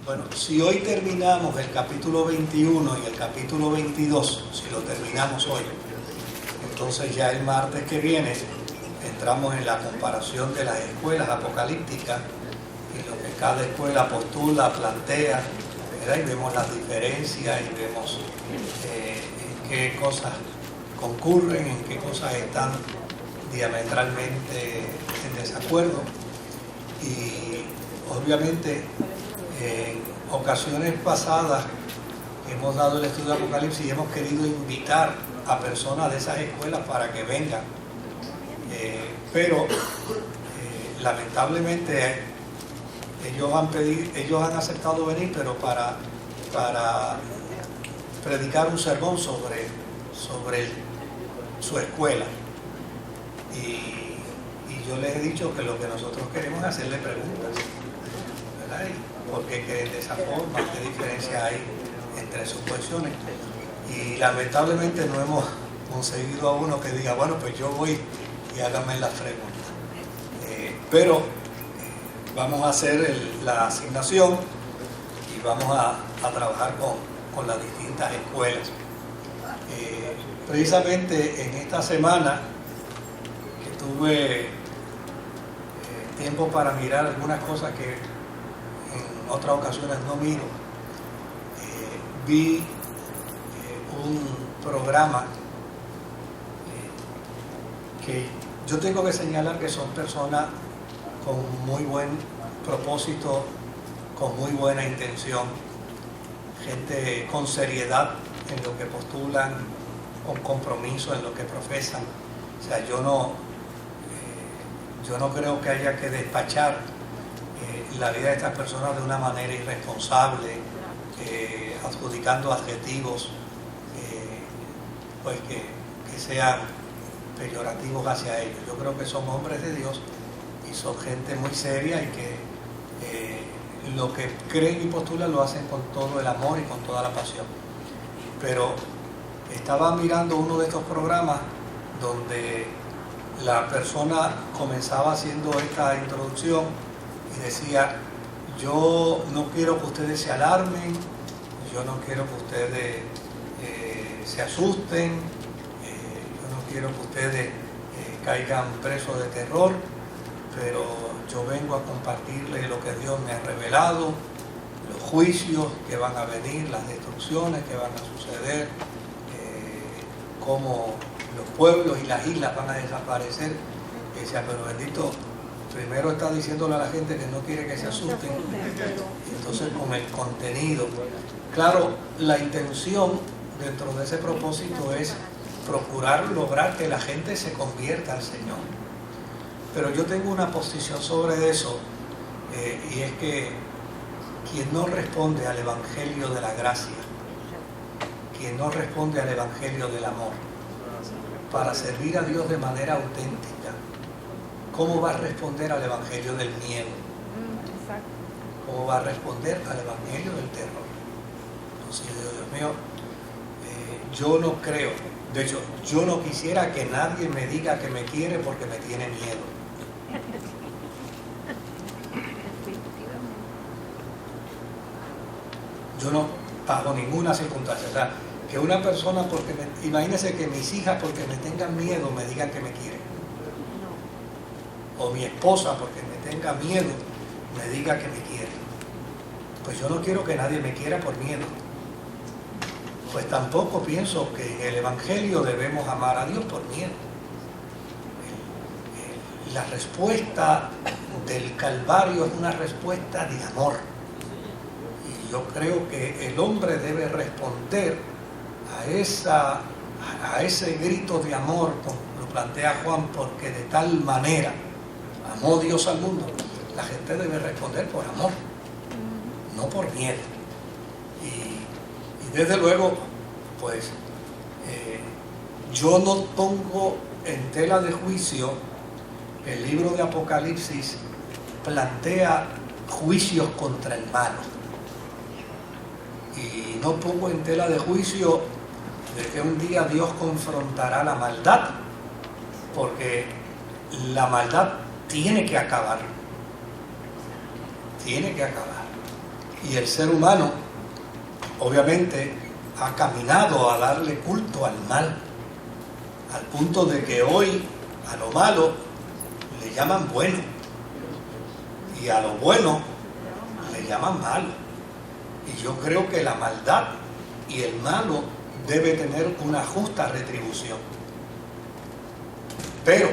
Bueno, si hoy terminamos el capítulo 21 y el capítulo 22, si lo terminamos hoy, entonces ya el martes que viene entramos en la comparación de las escuelas apocalípticas y lo que cada escuela postula, plantea, ¿verdad? Y vemos las diferencias y vemos en qué cosas concurren, en qué cosas están diametralmente en desacuerdo. Y obviamente en ocasiones pasadas hemos dado el estudio de Apocalipsis y hemos querido invitar a personas de esas escuelas para que vengan, pero lamentablemente ellos han aceptado venir, pero para predicar un sermón sobre su escuela. Y yo les he dicho que lo que nosotros queremos es hacerle preguntas, ¿verdad? ¿Por qué creen de esa forma? ¿Qué diferencia hay entre sus posiciones? Y lamentablemente no hemos conseguido a uno que diga, bueno, pues yo voy y háganme las preguntas. Pero vamos a hacer la asignación y vamos a trabajar con las distintas escuelas. Precisamente en esta semana que tuve tiempo para mirar algunas cosas que en otras ocasiones no miro, vi un programa que yo tengo que señalar que son personas con muy buen propósito, con muy buena intención, gente con seriedad en lo que postulan, con compromiso en lo que profesan. O sea, yo no creo que haya que despachar la vida de estas personas de una manera irresponsable, adjudicando adjetivos pues que sean peyorativos hacia ellos. Yo creo que son hombres de Dios y son gente muy seria y que lo que creen y postulan lo hacen con todo el amor y con toda la pasión. Pero estaba mirando uno de estos programas donde la persona comenzaba haciendo esta introducción y decía: yo no quiero que ustedes se alarmen, yo no quiero que ustedes se asusten, yo no quiero que ustedes caigan presos de terror, pero yo vengo a compartirles lo que Dios me ha revelado, los juicios que van a venir, las destrucciones que van a suceder, cómo los pueblos y las islas van a desaparecer. Y decía, pero bendito, primero está diciéndole a la gente que no quiere que se asusten, y entonces con el contenido. Claro, la intención dentro de ese propósito es procurar lograr que la gente se convierta al Señor. Pero yo tengo una posición sobre eso, y es que quien no responde al Evangelio de la gracia, quien no responde al Evangelio del amor, para servir a Dios de manera auténtica, ¿cómo va a responder al Evangelio del miedo? ¿Cómo va a responder al Evangelio del terror? Entonces yo digo, Dios mío, yo no creo, de hecho, yo no quisiera que nadie me diga que me quiere porque me tiene miedo. Yo no, bajo ninguna circunstancia. O sea, que una persona, imagínese que mis hijas porque me tengan miedo me digan que me quieren. O mi esposa porque me tenga miedo me diga que me quiere. Pues yo no quiero que nadie me quiera por miedo. Pues tampoco pienso que en el Evangelio debemos amar a Dios por miedo. La respuesta del Calvario es una respuesta de amor. Y yo creo que el hombre debe responder a ese grito de amor, como lo plantea Juan, porque de tal manera amó Dios al mundo. La gente debe responder por amor, no por miedo. Y desde luego, pues, yo no pongo en tela de juicio. El libro de Apocalipsis plantea juicios contra el malo. Y no pongo en tela de juicio de que un día Dios confrontará la maldad, porque la maldad tiene que acabar. Tiene que acabar. Y el ser humano, obviamente, ha caminado a darle culto al mal, al punto de que hoy a lo malo le llaman bueno y a lo bueno le llaman malo. Y yo creo que la maldad y el malo debe tener una justa retribución. Pero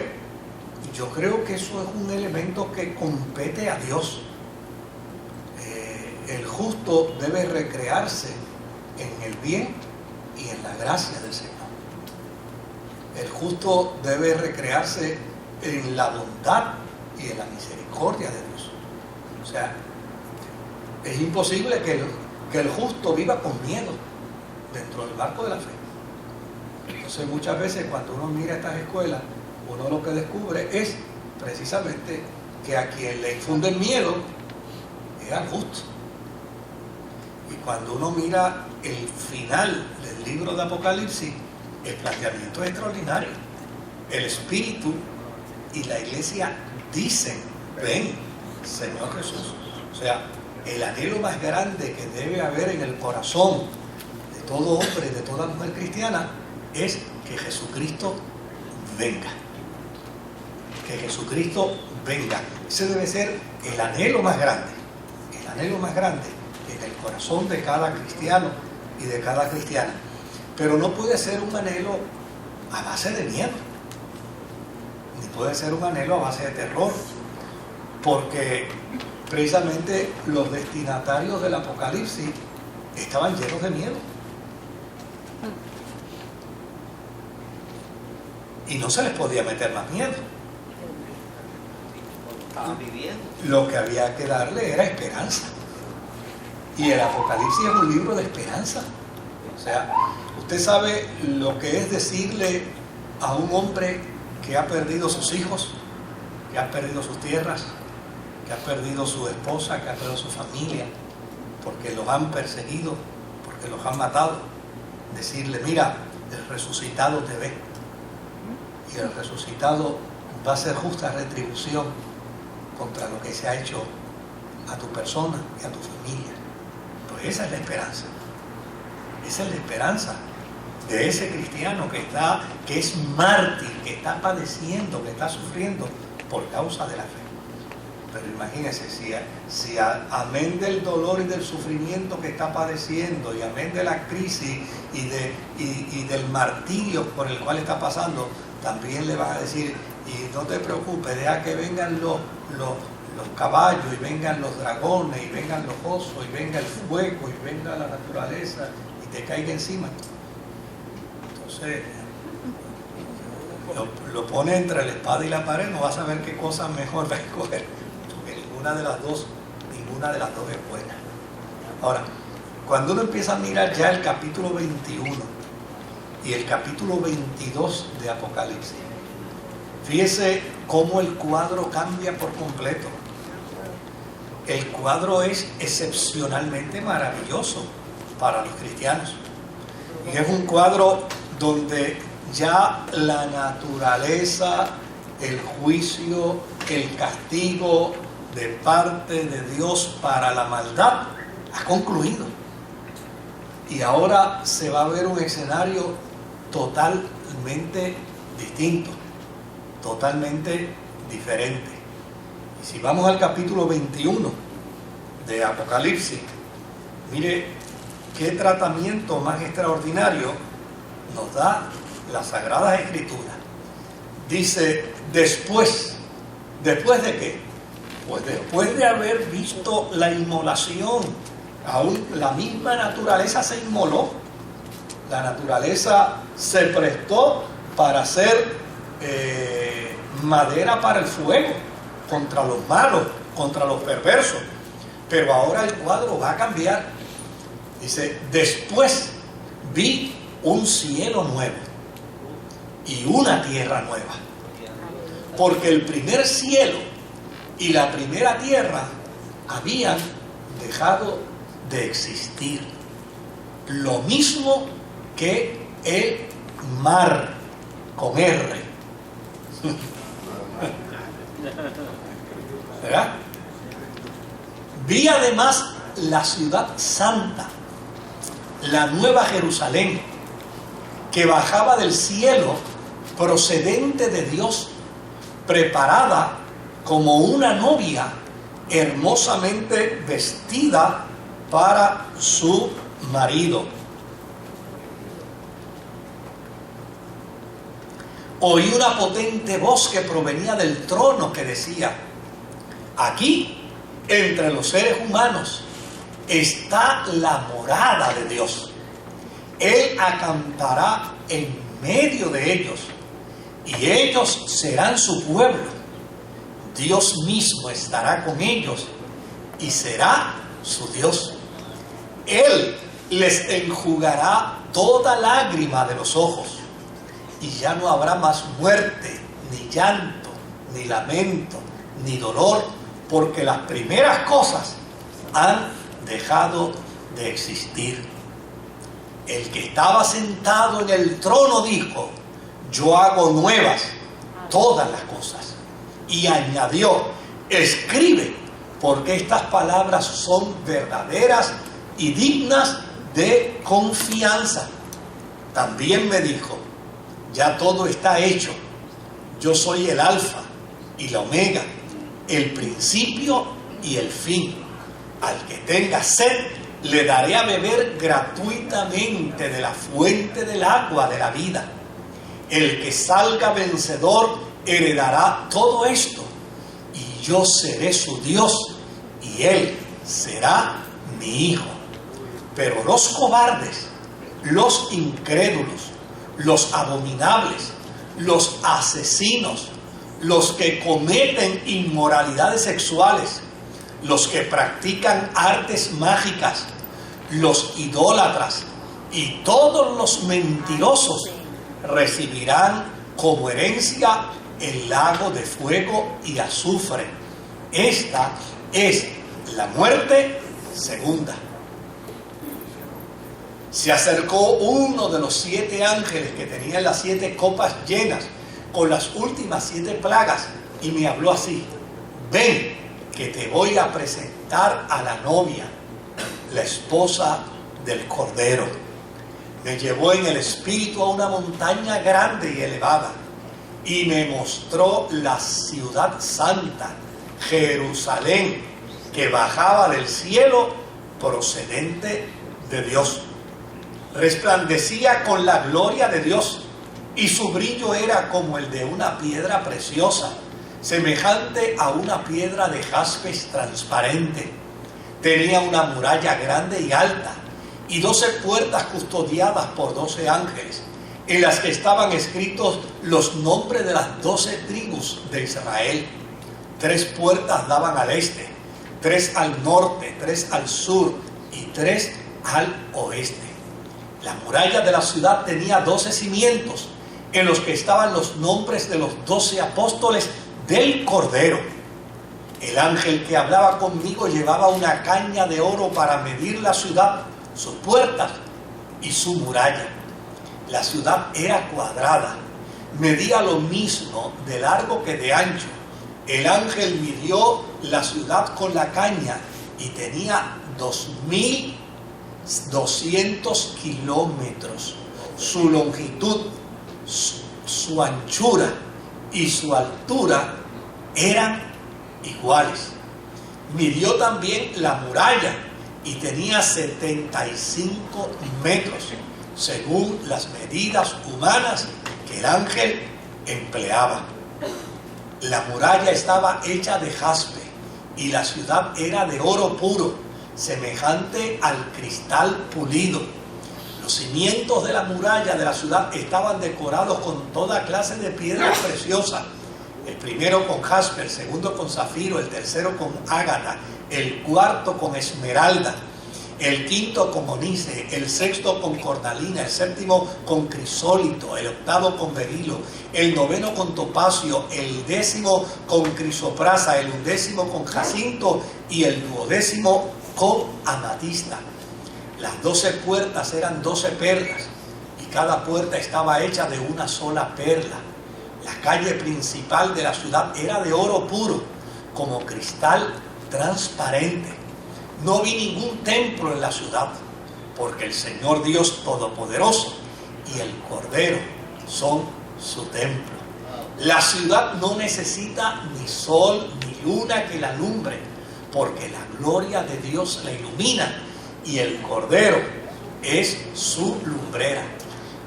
yo creo que eso es un elemento que compete a Dios. El justo debe recrearse en el bien y en la gracia del Señor. El justo debe recrearse en la bondad y en la misericordia de Dios. O sea, es imposible que el justo viva con miedo dentro del marco de la fe. Entonces muchas veces cuando uno mira estas escuelas, uno lo que descubre es precisamente que a quien le infunden miedo es al justo. Y cuando uno mira el final del libro de Apocalipsis, el planteamiento es extraordinario. El Espíritu y la Iglesia dicen: ven, Señor Jesús. O sea, el anhelo más grande que debe haber en el corazón de todo hombre, de toda mujer cristiana, es que Jesucristo venga. Que Jesucristo venga. Ese debe ser el anhelo más grande. El anhelo más grande en el corazón de cada cristiano y de cada cristiana. Pero no puede ser un anhelo a base de miedo, ni puede ser un anhelo a base de terror, porque precisamente los destinatarios del Apocalipsis estaban llenos de miedo y no se les podía meter más miedo. Lo que había que darle era esperanza, y el Apocalipsis es un libro de esperanza. O sea, usted sabe lo que es decirle a un hombre que ha perdido sus hijos, que ha perdido sus tierras, que ha perdido su esposa, que ha perdido su familia, porque los han perseguido, porque los han matado. Decirle: mira, el resucitado te ve, y el resucitado va a hacer justa retribución contra lo que se ha hecho a tu persona y a tu familia. Pues esa es la esperanza. Esa es la esperanza de ese cristiano que es mártir, que está padeciendo, que está sufriendo por causa de la fe. Pero imagínense, si amén del dolor y del sufrimiento que está padeciendo, y amén de la crisis y del martirio por el cual está pasando, también le van a decir: y no te preocupes, deja que vengan los caballos, y vengan los dragones, y vengan los osos, y venga el fuego, y venga la naturaleza, y te caiga encima. Entonces lo pone entre la espada y la pared, no vas a saber qué cosa mejor va a escoger, porque ninguna de las dos es buena. Ahora, cuando uno empieza a mirar ya el capítulo 21 y el capítulo 22 de Apocalipsis, fíjese cómo el cuadro cambia por completo. El cuadro es excepcionalmente maravilloso para los cristianos. Y es un cuadro donde ya la naturaleza, el juicio, el castigo de parte de Dios para la maldad ha concluido. Y ahora se va a ver un escenario totalmente distinto, totalmente diferente. Y si vamos al capítulo 21 de Apocalipsis, mire qué tratamiento más extraordinario nos da las Sagradas Escrituras. Dice: después de qué? Pues después de haber visto la inmolación, aún la misma naturaleza se inmoló. La naturaleza se prestó para hacer madera para el fuego, contra los malos, contra los perversos. Pero ahora el cuadro va a cambiar. Dice: después vi un cielo nuevo y una tierra nueva, porque el primer cielo y la primera tierra habían dejado de existir, lo mismo que el mar, con R. ¿Verdad? Vi además la ciudad santa, la nueva Jerusalén, que bajaba del cielo procedente de Dios, preparada como una novia hermosamente vestida para su marido. Oí una potente voz que provenía del trono que decía: aquí, entre los seres humanos, está la morada de Dios. Él acampará en medio de ellos, y ellos serán su pueblo. Dios mismo estará con ellos, y será su Dios. Él les enjugará toda lágrima de los ojos, y ya no habrá más muerte, ni llanto, ni lamento, ni dolor, porque las primeras cosas han dejado de existir. El que estaba sentado en el trono dijo: yo hago nuevas todas las cosas. Y añadió: escribe, porque estas palabras son verdaderas y dignas de confianza. También me dijo: ya todo está hecho. Yo soy el Alfa y la Omega, el principio y el fin. Al que tenga sed, le daré a beber gratuitamente de la fuente del agua de la vida. El que salga vencedor heredará todo esto, y yo seré su Dios, y él será mi hijo. Pero los cobardes, los incrédulos, los abominables, los asesinos, los que cometen inmoralidades sexuales, los que practican artes mágicas, los idólatras y todos los mentirosos recibirán como herencia el lago de fuego y azufre. Esta es la muerte segunda. Se acercó uno de los 7 ángeles que tenían las 7 copas llenas con las últimas 7 plagas y me habló así: ven, que te voy a presentar a la novia, la esposa del Cordero. Me llevó en el espíritu a una montaña grande y elevada y me mostró la ciudad santa, Jerusalén, que bajaba del cielo procedente de Dios. Resplandecía con la gloria de Dios y su brillo era como el de una piedra preciosa, semejante a una piedra de jaspe transparente. Tenía una muralla grande y alta y 12 puertas custodiadas por 12 ángeles, en las que estaban escritos los nombres de las 12 tribus de Israel. 3 puertas daban al este, 3 al norte, 3 al sur y 3 al oeste. La muralla de la ciudad tenía 12 cimientos, en los que estaban los nombres de los 12 apóstoles del Cordero. El ángel que hablaba conmigo llevaba una caña de oro para medir la ciudad, sus puertas y su muralla. La ciudad era cuadrada, medía lo mismo de largo que de ancho. El ángel midió la ciudad con la caña y tenía 2.200 kilómetros. Su longitud, su anchura y su altura eran iguales. Midió también la muralla y tenía 75 metros, según las medidas humanas que el ángel empleaba. La muralla estaba hecha de jaspe y la ciudad era de oro puro, semejante al cristal pulido. Los cimientos de la muralla de la ciudad estaban decorados con toda clase de piedras preciosas. El primero con jaspe, el segundo con zafiro, el tercero con ágata, el cuarto con esmeralda, el quinto con onice, el sexto con cornalina, el séptimo con crisólito, el octavo con berilo, el noveno con topacio, el 10º con crisoprasa, el 11º con jacinto y el 12º con amatista. Las 12 puertas eran 12 perlas y cada puerta estaba hecha de una sola perla. La calle principal de la ciudad era de oro puro, como cristal transparente. No vi ningún templo en la ciudad, porque el Señor Dios Todopoderoso y el Cordero son su templo. La ciudad no necesita ni sol ni luna que la alumbre, porque la gloria de Dios la ilumina y el Cordero es su lumbrera.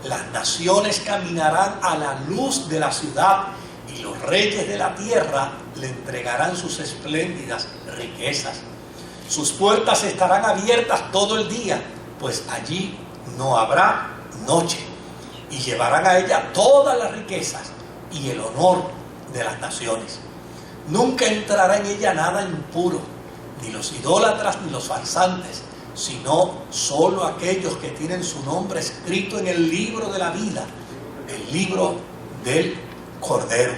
Las naciones caminarán a la luz de la ciudad y los reyes de la tierra le entregarán sus espléndidas riquezas. Sus puertas estarán abiertas todo el día, pues allí no habrá noche, y llevarán a ella todas las riquezas y el honor de las naciones. Nunca entrará en ella nada impuro, ni los idólatras ni los farsantes, sino solo aquellos que tienen su nombre escrito en el libro de la vida, el libro del Cordero.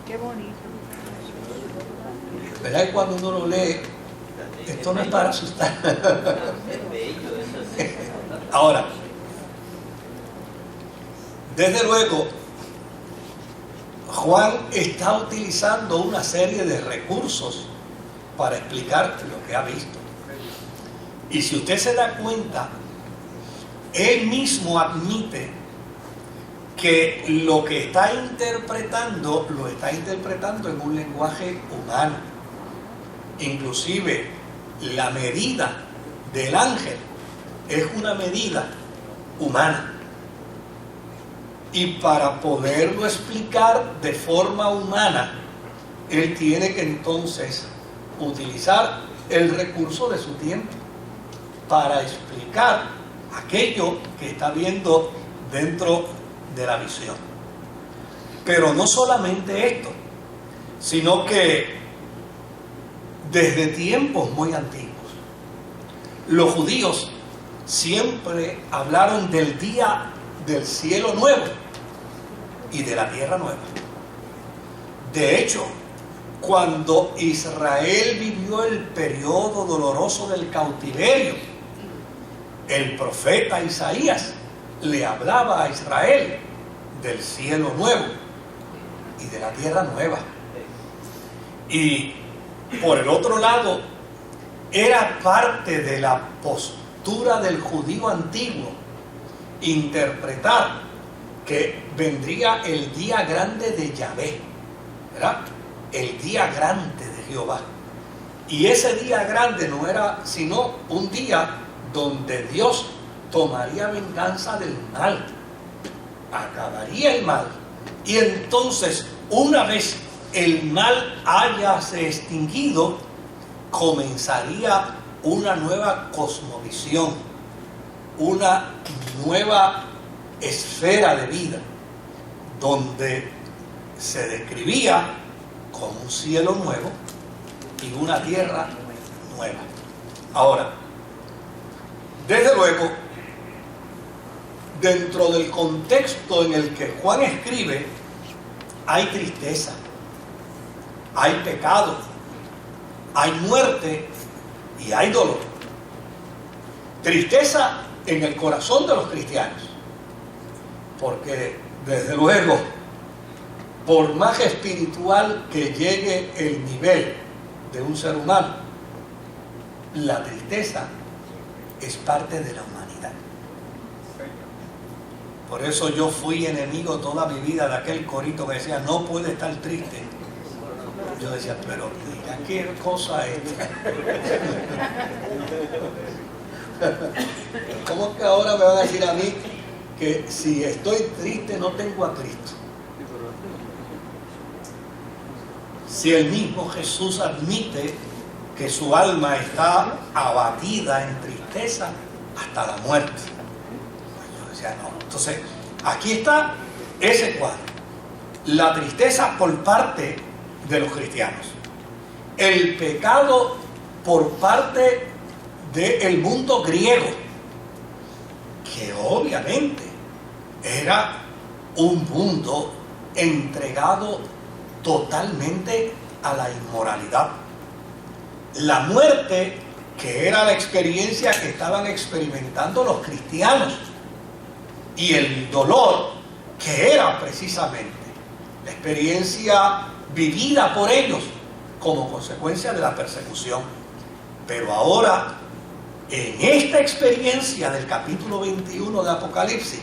Qué bonito. ¿Verdad que cuando uno lo lee, esto no es para asustar? Ahora, desde luego, Juan está utilizando una serie de recursos para explicar lo que ha visto. Y si usted se da cuenta, él mismo admite que lo que está interpretando, lo está interpretando en un lenguaje humano. Inclusive, la medida del ángel es una medida humana. Y para poderlo explicar de forma humana, él tiene que entonces utilizar el recurso de su tiempo para explicar aquello que está viendo dentro de la visión. Pero no solamente esto, sino que desde tiempos muy antiguos, los judíos siempre hablaron del día del cielo nuevo y de la tierra nueva. De hecho, cuando Israel vivió el periodo doloroso del cautiverio, el profeta Isaías le hablaba a Israel del cielo nuevo y de la tierra nueva. Y por el otro lado, era parte de la postura del judío antiguo interpretar que vendría el día grande de Yahvé, ¿verdad? El día grande de Jehová. Y ese día grande no era sino un día donde Dios tomaría venganza del mal, acabaría el mal, y entonces una vez el mal hayase extinguido, comenzaría una nueva cosmovisión, una nueva esfera de vida, donde se describía como un cielo nuevo y una tierra nueva. Ahora, desde luego, dentro del contexto en el que Juan escribe, hay tristeza, hay pecado, hay muerte y hay dolor. Tristeza en el corazón de los cristianos, porque desde luego, por más espiritual que llegue el nivel de un ser humano, la tristeza es parte de la humanidad. Por eso yo fui enemigo toda mi vida de aquel corito que decía, no puede estar triste. Yo decía, pero mira qué cosa es esta. ¿Cómo que ahora me van a decir a mí que si estoy triste no tengo a Cristo? Si el mismo Jesús admite que su alma está abatida en tristeza hasta la muerte. Yo decía, no. Entonces, aquí está ese cuadro. La tristeza por parte de los cristianos. El pecado por parte del mundo griego, que obviamente era un mundo entregado totalmente a la inmoralidad. La muerte, que era la experiencia que estaban experimentando los cristianos, y el dolor, que era precisamente la experiencia vivida por ellos como consecuencia de la persecución. Pero ahora, en esta experiencia del capítulo 21 de Apocalipsis,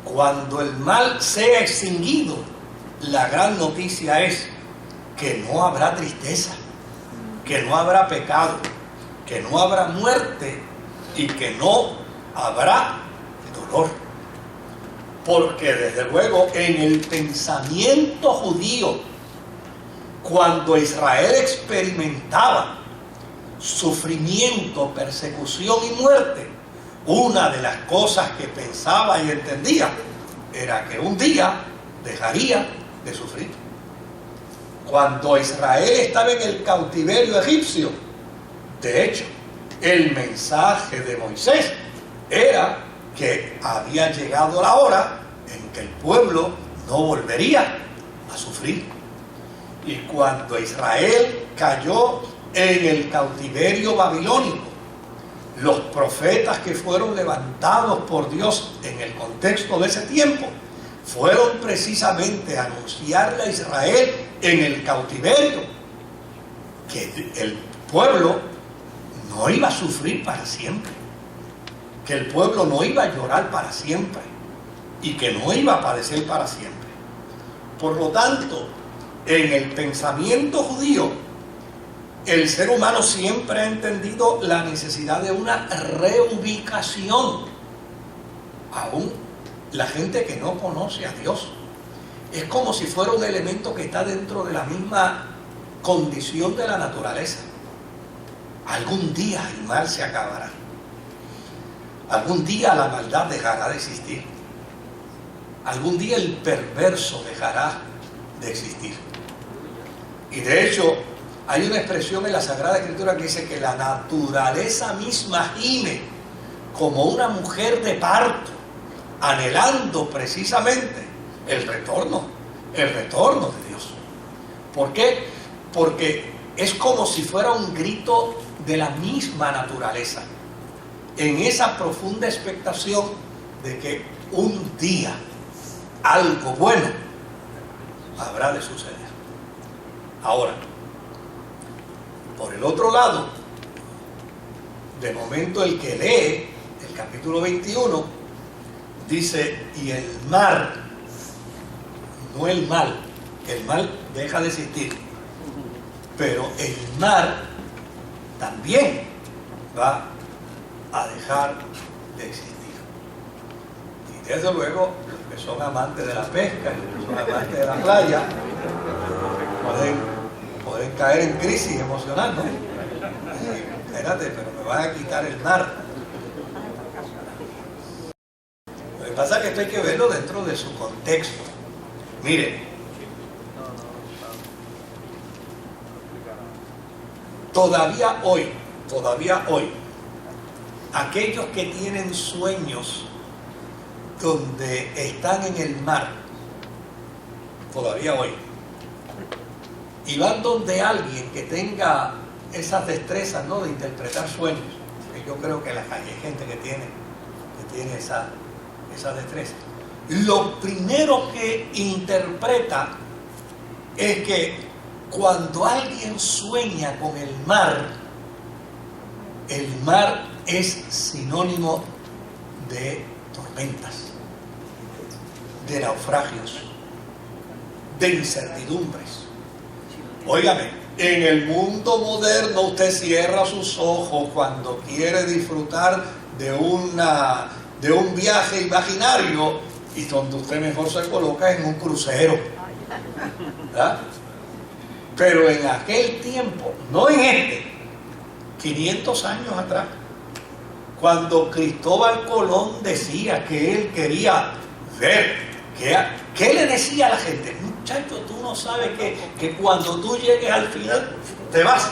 cuando el mal sea extinguido, la gran noticia es que no habrá tristeza, que no habrá pecado, que no habrá muerte y que no habrá dolor. Porque desde luego en el pensamiento judío, cuando Israel experimentaba sufrimiento, persecución y muerte, una de las cosas que pensaba y entendía era que un día dejaría de sufrir. Cuando Israel estaba en el cautiverio egipcio, de hecho, el mensaje de Moisés era que había llegado la hora en que el pueblo no volvería a sufrir. Y cuando Israel cayó en el cautiverio babilónico, los profetas que fueron levantados por Dios en el contexto de ese tiempo fueron precisamente a anunciarle a Israel en el cautiverio que el pueblo no iba a sufrir para siempre, que el pueblo no iba a llorar para siempre y que no iba a padecer para siempre. Por lo tanto, en el pensamiento judío, el ser humano siempre ha entendido la necesidad de una reubicación. Aún la gente que no conoce a Dios es como si fuera un elemento que está dentro de la misma condición de la naturaleza. Algún día el mal se acabará. Algún día la maldad dejará de existir. Algún día el perverso dejará de existir. Y de hecho, hay una expresión en la Sagrada Escritura que dice que la naturaleza misma gime como una mujer de parto, anhelando precisamente el retorno de Dios. ¿Por qué? Porque es como si fuera un grito de la misma naturaleza, en esa profunda expectación de que un día algo bueno habrá de suceder. Ahora, por el otro lado, de momento el que lee el capítulo 21 dice, y el mar, no el mal deja de existir, pero el mar también va a dejar de existir. Y desde luego, los que son amantes de la pesca y los que son amantes de la playa pueden caer en crisis emocional, ¿no? Espérate, pero me van a quitar el mar. Lo que pasa es que esto hay que verlo dentro de su contexto. Mire, todavía hoy, aquellos que tienen sueños donde están en el mar, todavía hoy, y van donde alguien que tenga esas destrezas, ¿no?, de interpretar sueños, que yo creo que hay gente que tiene esa destreza. Lo primero que interpreta es que cuando alguien sueña con el mar es sinónimo de tormentas, de naufragios, de incertidumbres. Óigame, en el mundo moderno usted cierra sus ojos cuando quiere disfrutar de un viaje imaginario y donde usted mejor se coloca en un crucero, ¿verdad? Pero en aquel tiempo, no en 500 años atrás, cuando Cristóbal Colón decía que él quería ver, ¿qué le decía a la gente? Muchacho, tú no sabes que cuando tú llegues al final te vas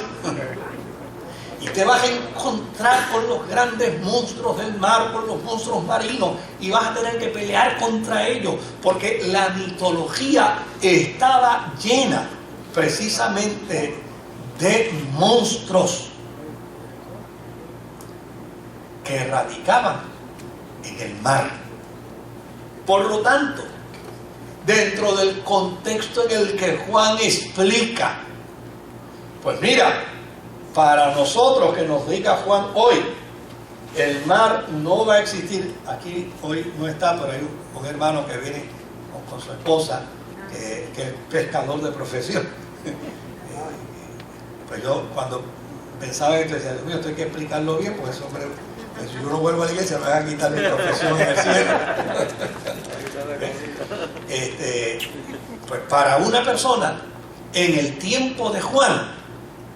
y te vas a encontrar con los grandes monstruos del mar, con los monstruos marinos, y vas a tener que pelear contra ellos, porque la mitología estaba llena precisamente de monstruos que radicaban en el mar. Por lo tanto, dentro del contexto en el que Juan explica Pues mira, para nosotros que nos diga Juan hoy, el mar no va a existir. Aquí hoy no está, pero hay un hermano que viene con su esposa, que es pescador de profesión. Pues yo cuando pensaba en esto decía, Dios mío, esto hay que explicarlo bien, porque ese hombre, pues, si yo no vuelvo a la iglesia me van a quitar mi profesión en el cielo. Pues para una persona, en el tiempo de Juan,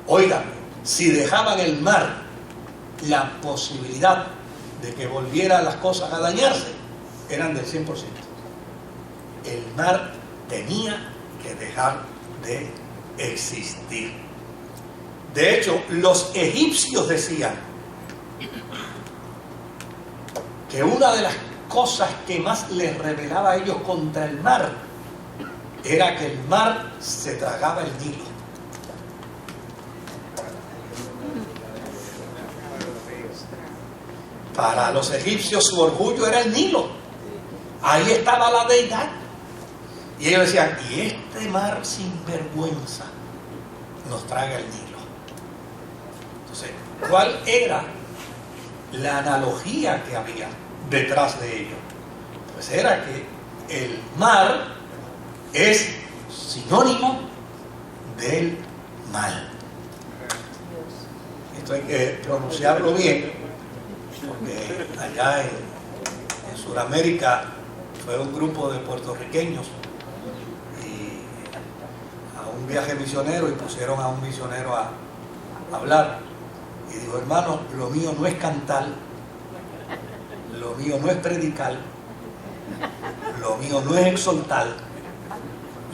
oigan, si dejaban el mar la posibilidad de que volvieran las cosas a dañarse, eran del 100%. El mar tenía que dejar de existir. De hecho, los egipcios decían que una de las cosas que más les rebelaba a ellos contra el mar era que el mar se tragaba el Nilo. Para los egipcios su orgullo era el Nilo. Ahí estaba la deidad. Y ellos decían, y este mar sin vergüenza nos traga el Nilo. Entonces, ¿cuál era la analogía que había detrás de ello? Pues era que el mar es sinónimo del mal. Esto hay que pronunciarlo bien, porque allá en Sudamérica fue un grupo de puertorriqueños y a un viaje misionero, y pusieron a un misionero a hablar, y dijo, hermano, lo mío no es cantar, lo mío no es predicar, lo mío no es exhortar,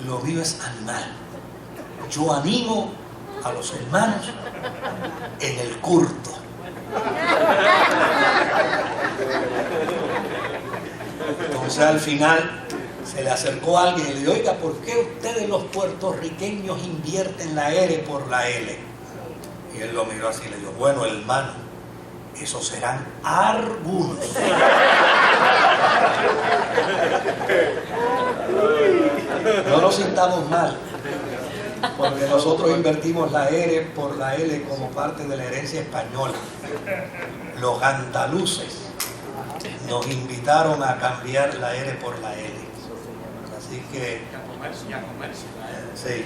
lo mío es animar. Yo animo a los hermanos en el culto. Entonces al final se le acercó a alguien y le dijo, oiga, ¿por qué ustedes los puertorriqueños invierten la R por la L? Y él lo miró así y le dijo, bueno, hermano, esos serán algunos. No nos sintamos mal, porque nosotros invertimos la R por la L como parte de la herencia española. Los andaluces nos invitaron a cambiar la R por la L. Así que... Sí,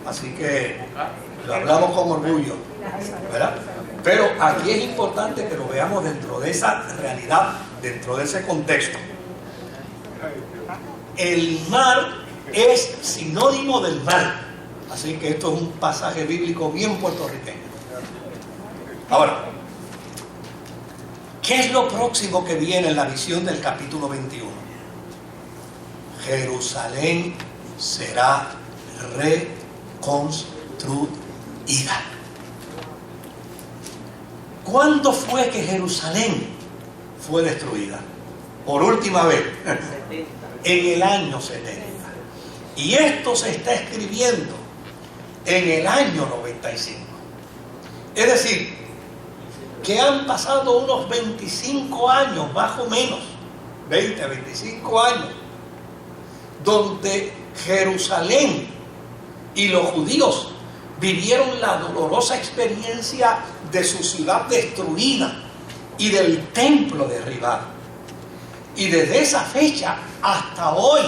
así que lo hablamos con orgullo, ¿verdad? Pero aquí es importante que lo veamos dentro de esa realidad, dentro de ese contexto. El mar es sinónimo del mal. Así que esto es un pasaje bíblico bien puertorriqueño. Ahora, ¿qué es lo próximo que viene en la visión del capítulo 21? Jerusalén será reconstruida. ¿Cuándo fue que Jerusalén fue destruida? Por última vez, en el año 70. Y esto se está escribiendo en el año 95. Es decir, que han pasado unos 25 años, más o menos, 20, 25 años, donde Jerusalén y los judíos vivieron la dolorosa experiencia de su ciudad destruida y del templo derribado. Y desde esa fecha hasta hoy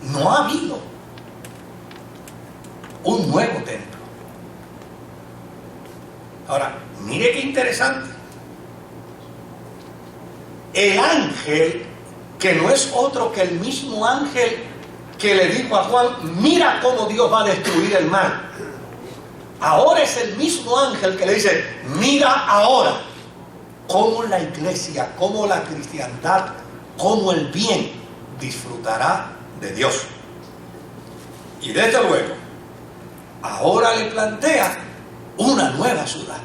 no ha habido un nuevo templo. Ahora, mire qué interesante. El ángel, que no es otro que el mismo ángel que le dijo a Juan, mira cómo Dios va a destruir el mal. Ahora es el mismo ángel que le dice, mira ahora cómo la iglesia, cómo la cristiandad, cómo el bien disfrutará de Dios. Y desde luego, ahora le plantea una nueva ciudad.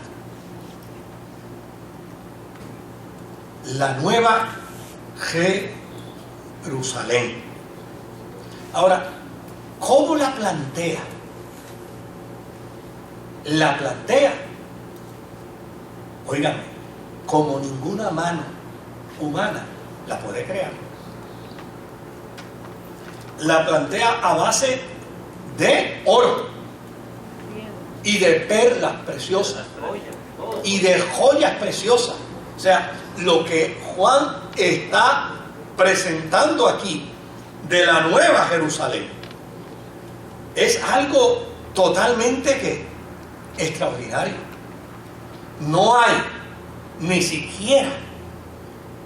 La nueva Jerusalén. Ahora, ¿cómo la plantea? La plantea, óigame, como ninguna mano humana la puede crear. La plantea a base de oro. y de perlas preciosas y de joyas preciosas. O sea, lo que Juan está presentando aquí de la Nueva Jerusalén es algo totalmente extraordinario. No hay ni siquiera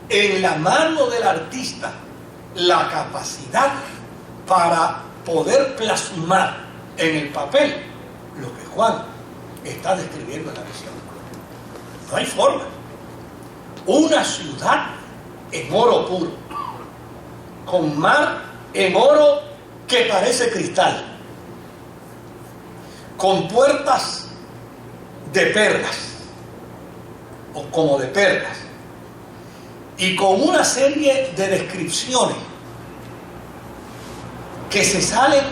en la mano del artista la capacidad para poder plasmar en el papel lo que Juan está describiendo en la visión. No hay forma. Una ciudad en oro puro, con mar en oro que parece cristal, con puertas de perlas, o como de perlas, y con una serie de descripciones que se salen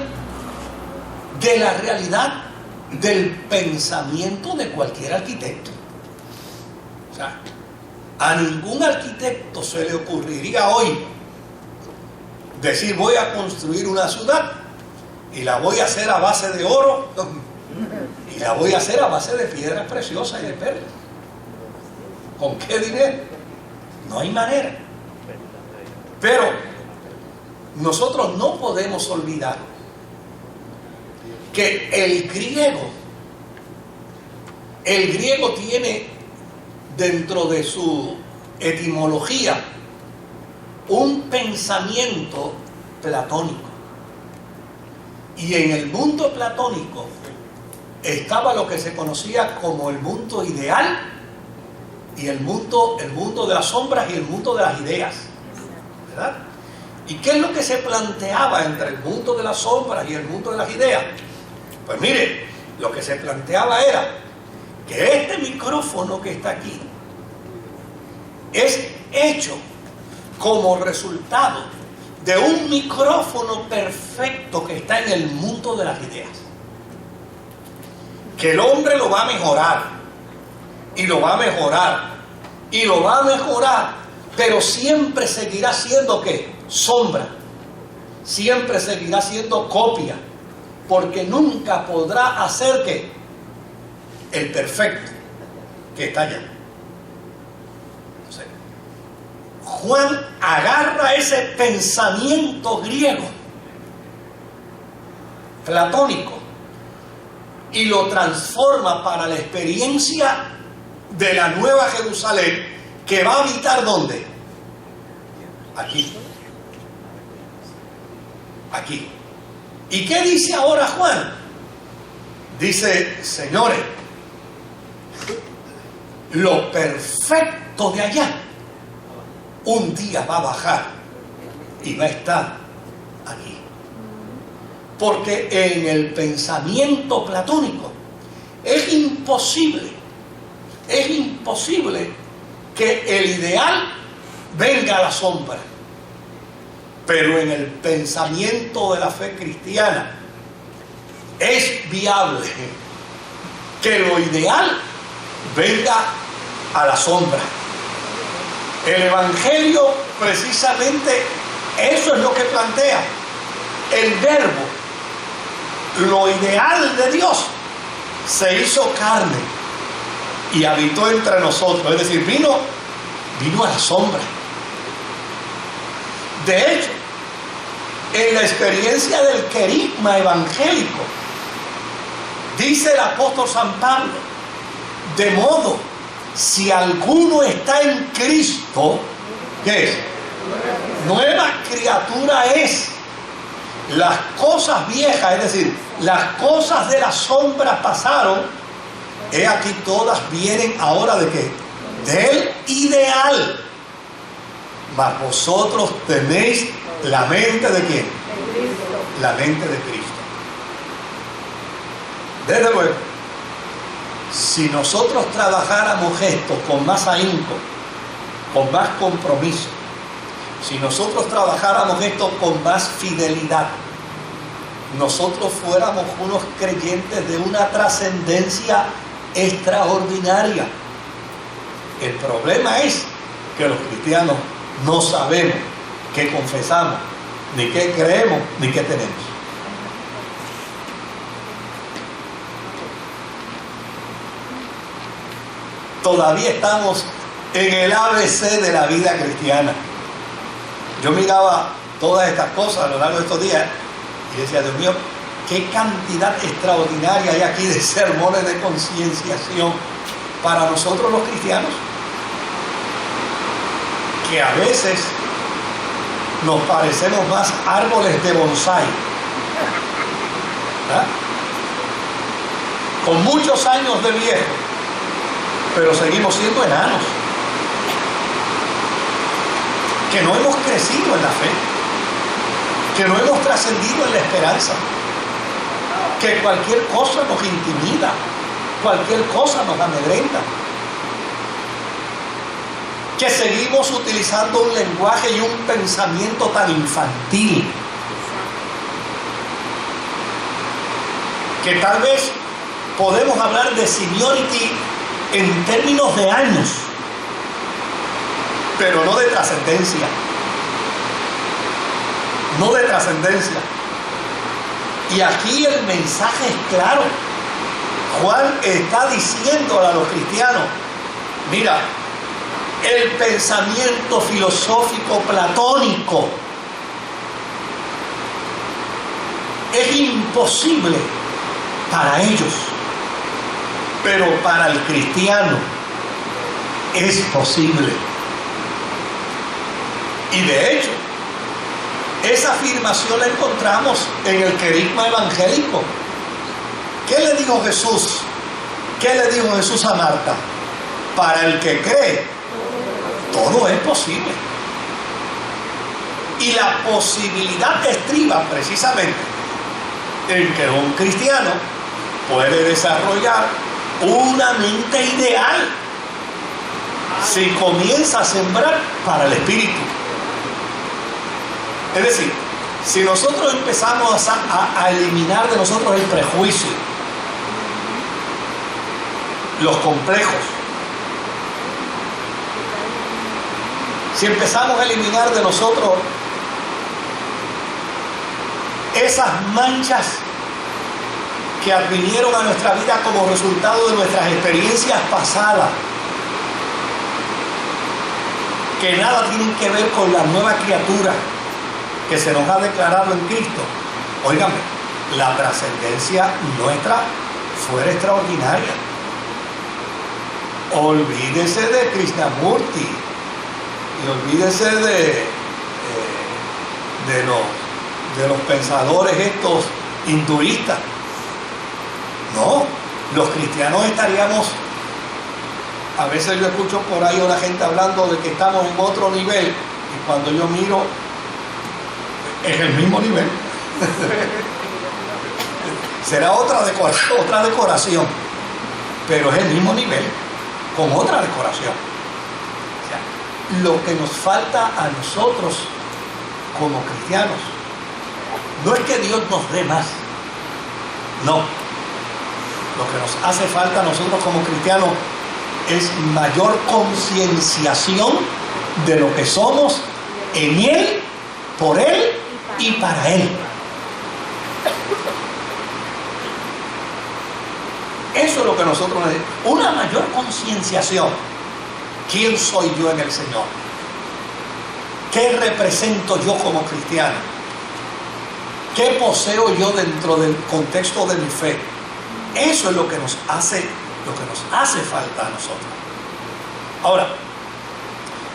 de la realidad del pensamiento de cualquier arquitecto. O sea, a ningún arquitecto se le ocurriría hoy decir: voy a construir una ciudad y la voy a hacer a base de oro y la voy a hacer a base de piedras preciosas y de perlas. ¿Con qué dinero? No hay manera. Pero nosotros no podemos olvidar que el griego tiene dentro de su etimología un pensamiento platónico. Y en el mundo platónico estaba lo que se conocía como el mundo ideal y el mundo de las sombras y el mundo de las ideas, ¿verdad? ¿Y qué es lo que se planteaba entre el mundo de las sombras y el mundo de las ideas? Pues mire, lo que se planteaba era que este micrófono que está aquí es hecho como resultado de un micrófono perfecto que está en el mundo de las ideas. Que el hombre lo va a mejorar, y lo va a mejorar, y lo va a mejorar, pero siempre seguirá siendo ¿qué? Sombra. Siempre seguirá siendo copia, porque nunca podrá hacer ¿qué? El perfecto que está allá. Entonces, Juan agarra ese pensamiento griego, platónico, y lo transforma para la experiencia de la Nueva Jerusalén, que va a habitar ¿dónde? Aquí. Aquí. ¿Y qué dice ahora Juan? Dice: señores, lo perfecto de allá un día va a bajar y va a estar aquí. Porque en el pensamiento platónico es imposible que el ideal venga a la sombra. Pero en el pensamiento de la fe cristiana es viable que lo ideal venga a la sombra. El Evangelio precisamente eso es lo que plantea. El Verbo, lo ideal de Dios, se hizo carne y habitó entre nosotros. Es decir, vino a la sombra. De hecho, en la experiencia del querigma evangélico, dice el apóstol San Pablo: de modo, si alguno está en Cristo, ¿qué es? Nueva criatura es. Las cosas viejas, es decir, las cosas de la sombra pasaron, he aquí todas vienen ahora ¿de qué? Del ideal. Mas vosotros tenéis la mente ¿de quién? De Cristo. La mente de Cristo. Desde luego, si nosotros trabajáramos esto con más ahínco, con más compromiso, si nosotros trabajáramos esto con más fidelidad, nosotros fuéramos unos creyentes de una trascendencia extraordinaria. El problema es que los cristianos no sabemos qué confesamos, ni qué creemos, ni qué tenemos. Todavía estamos en el ABC de la vida cristiana. Yo miraba todas estas cosas a lo largo de estos días y decía, Dios mío, qué cantidad extraordinaria hay aquí de sermones de concienciación para nosotros los cristianos, que a veces nos parecemos más árboles de bonsái, ¿verdad? Con muchos años de viejo, pero seguimos siendo enanos, que no hemos crecido en la fe, que no hemos trascendido en la esperanza, que cualquier cosa nos intimida, cualquier cosa nos amedrenta, que seguimos utilizando un lenguaje y un pensamiento tan infantil, que tal vez podemos hablar de seniority en términos de años, pero no de trascendencia. No de trascendencia. Y aquí el mensaje es claro. Juan está diciendo a los cristianos, mira, el pensamiento filosófico platónico es imposible para ellos, pero para el cristiano es posible. Y de hecho, esa afirmación la encontramos en el querigma evangélico. ¿Qué le dijo Jesús? ¿Qué le dijo Jesús a Marta? Para el que cree, todo es posible. Y la posibilidad estriba precisamente en que un cristiano puede desarrollar una mente ideal si comienza a sembrar para el Espíritu. Es decir, si nosotros empezamos a eliminar de nosotros el prejuicio, los complejos, si empezamos a eliminar de nosotros esas manchas que advinieron a nuestra vida como resultado de nuestras experiencias pasadas, que nada tienen que ver con la nueva criatura que se nos ha declarado en Cristo, óigame, la trascendencia nuestra fuera extraordinaria. Olvídese de Krishnamurti y olvídese de los pensadores estos hinduistas. No, los cristianos estaríamos, a veces yo escucho por ahí a una gente hablando de que estamos en otro nivel, y cuando yo miro es el mismo nivel. Será otra decoración, pero es el mismo nivel con otra decoración. O sea, lo que nos falta a nosotros como cristianos no es que Dios nos dé más, no. Lo que nos hace falta a nosotros como cristianos es mayor concienciación de lo que somos en Él, por Él y para Él. Eso es lo que nosotros necesitamos, una mayor concienciación. ¿Quién soy yo en el Señor? ¿Qué represento yo como cristiano? ¿Qué poseo yo dentro del contexto de mi fe? Eso es lo que nos hace falta a nosotros. Ahora,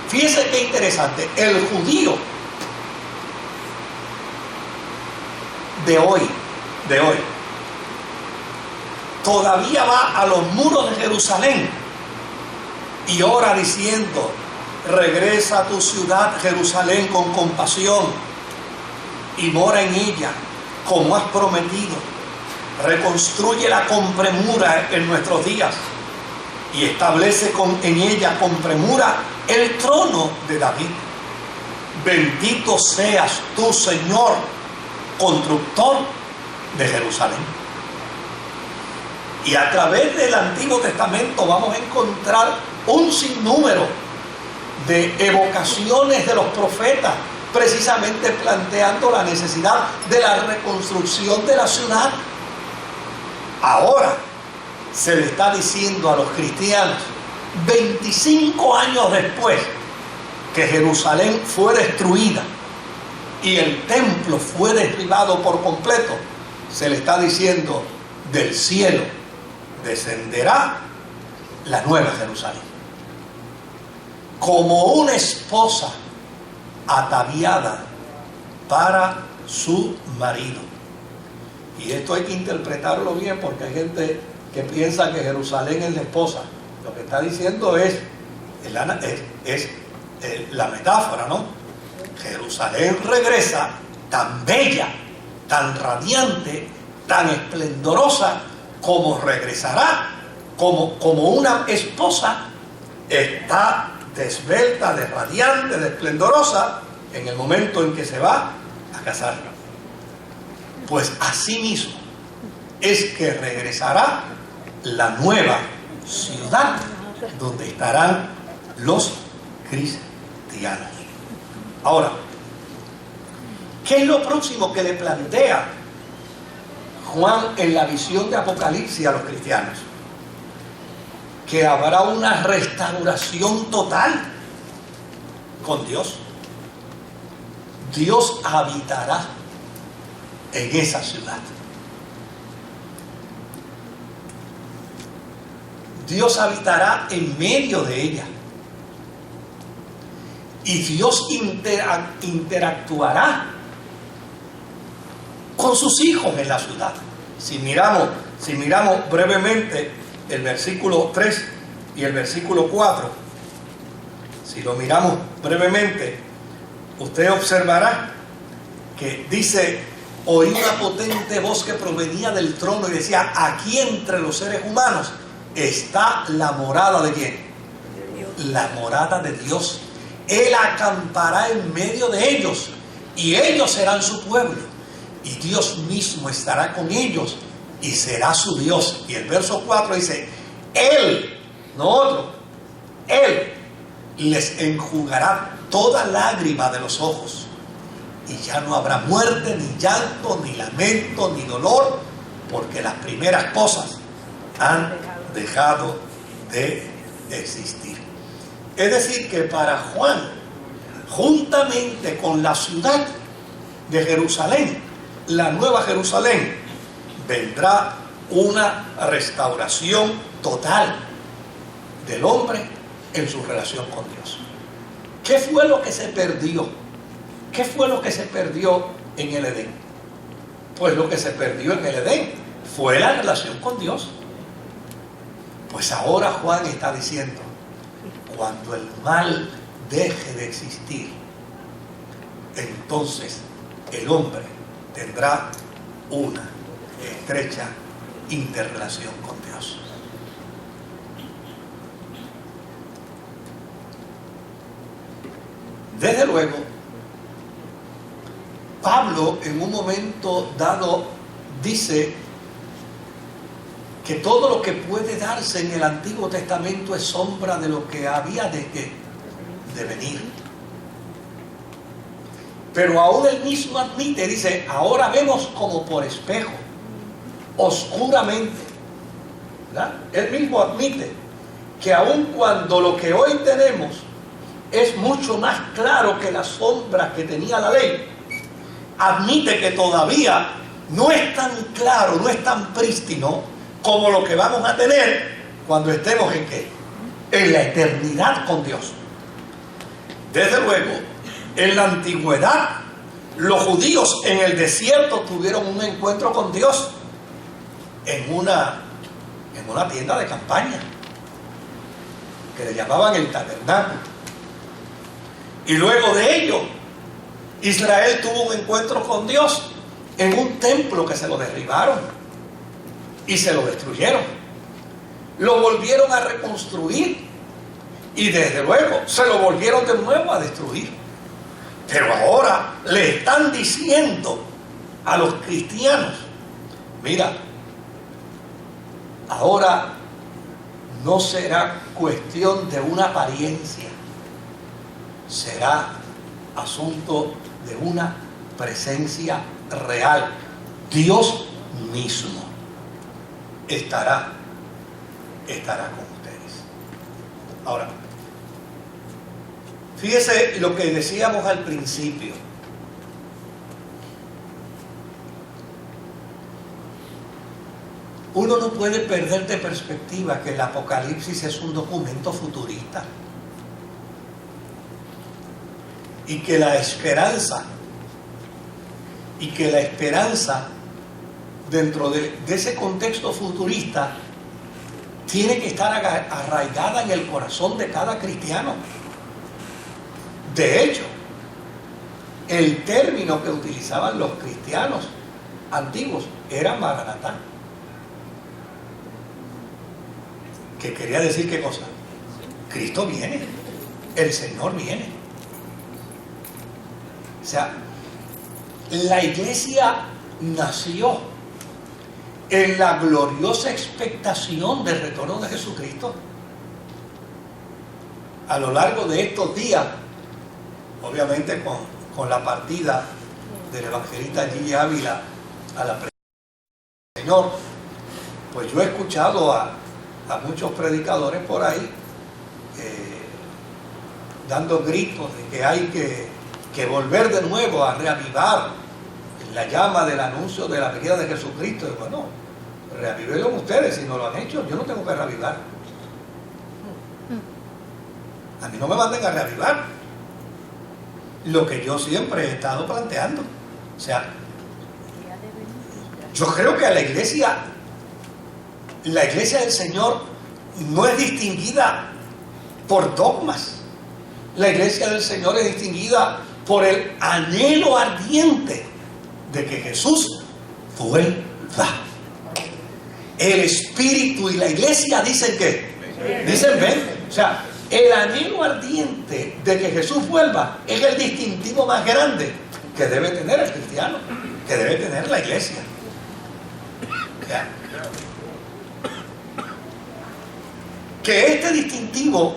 fíjense qué interesante, el judío de hoy, todavía va a los muros de Jerusalén y ora diciendo: regresa a tu ciudad Jerusalén con compasión y mora en ella como has prometido. Reconstrúyela con premura en nuestros días y establece en ella con premura el trono de David. Bendito seas tú, Señor, constructor de Jerusalén. Y a través del Antiguo Testamento vamos a encontrar un sinnúmero de evocaciones de los profetas, precisamente planteando la necesidad de la reconstrucción de la ciudad. Ahora se le está diciendo a los cristianos: 25 años después que Jerusalén fue destruida y el templo fue derribado por completo, se le está diciendo: del cielo descenderá la nueva Jerusalén, como una esposa ataviada para su marido. Y esto hay que interpretarlo bien, porque hay gente que piensa que Jerusalén es la esposa. Lo que está diciendo es la metáfora, ¿no? Jerusalén regresa tan bella, tan radiante, tan esplendorosa, como regresará, como una esposa está de esbelta, de radiante, de esplendorosa en el momento en que se va a casar. Pues así mismo es que regresará la nueva ciudad donde estarán los cristianos. Ahora, ¿qué es lo próximo que le plantea Juan en la visión de Apocalipsis a los cristianos? Que habrá una restauración total con Dios. Dios habitará en esa ciudad. Dios habitará en medio de ella. Y Dios interactuará con sus hijos en la ciudad. Si miramos brevemente el versículo 3 y el versículo 4, si lo miramos brevemente, usted observará que dice: oí una potente voz que provenía del trono y decía: aquí entre los seres humanos está la morada de ¿quién? La morada de Dios. Él acampará en medio de ellos y ellos serán su pueblo, y Dios mismo estará con ellos y será su Dios. Y el verso 4 dice: Él, no otro, Él les enjugará toda lágrima de los ojos, y ya no habrá muerte, ni llanto, ni lamento, ni dolor, porque las primeras cosas han dejado de existir. Es decir, que para Juan, juntamente con la ciudad de Jerusalén, la nueva Jerusalén, vendrá una restauración total del hombre en su relación con Dios. ¿Qué fue lo que se perdió? ¿Qué fue lo que se perdió en el Edén? Pues lo que se perdió en el Edén fue la relación con Dios. Pues ahora Juan está diciendo: cuando el mal deje de existir, entonces el hombre tendrá una estrecha interrelación con Dios. Desde luego, Pablo en un momento dado dice que todo lo que puede darse en el Antiguo Testamento es sombra de lo que había de venir. Pero aún él mismo admite, dice: ahora vemos como por espejo, oscuramente, ¿verdad? Él mismo admite que aun cuando lo que hoy tenemos es mucho más claro que las sombras que tenía la ley, admite que todavía no es tan claro, no es tan prístino como lo que vamos a tener cuando estemos ¿en qué? En la eternidad con Dios. Desde luego, en la antigüedad, los judíos en el desierto tuvieron un encuentro con Dios en una tienda de campaña que le llamaban el tabernáculo. Y luego de ello, Israel tuvo un encuentro con Dios en un templo que se lo derribaron y se lo destruyeron. Lo volvieron a reconstruir y desde luego se lo volvieron de nuevo a destruir. Pero ahora le están diciendo a los cristianos: mira, ahora no será cuestión de una apariencia, será asunto de una presencia real. Dios mismo estará con ustedes. Ahora, fíjese lo que decíamos al principio. Uno no puede perder de perspectiva que el Apocalipsis es un documento futurista y que la esperanza dentro de ese contexto futurista tiene que estar arraigada en el corazón de cada cristiano. De hecho, el término que utilizaban los cristianos antiguos era Maranatá, que quería decir ¿qué cosa? Cristo viene, el Señor viene. O sea, la iglesia nació en la gloriosa expectación del retorno de Jesucristo. A lo largo de estos días, obviamente con la partida del evangelista Gigi Ávila a la presencia del Señor, pues yo he escuchado a muchos predicadores por ahí dando gritos de que hay que volver de nuevo a reavivar la llama del anuncio de la venida de Jesucristo. Y bueno, reavívenlo ustedes, si no lo han hecho, yo no tengo que reavivar. A mí no me manden a reavivar lo que yo siempre he estado planteando. O sea, yo creo que la iglesia del Señor no es distinguida por dogmas. La iglesia del Señor es distinguida por el anhelo ardiente de que Jesús vuelva. El Espíritu y la iglesia dicen ¿qué? Dicen ven. O sea, el anhelo ardiente de que Jesús vuelva es el distintivo más grande que debe tener el cristiano, que debe tener la iglesia. O sea, que este distintivo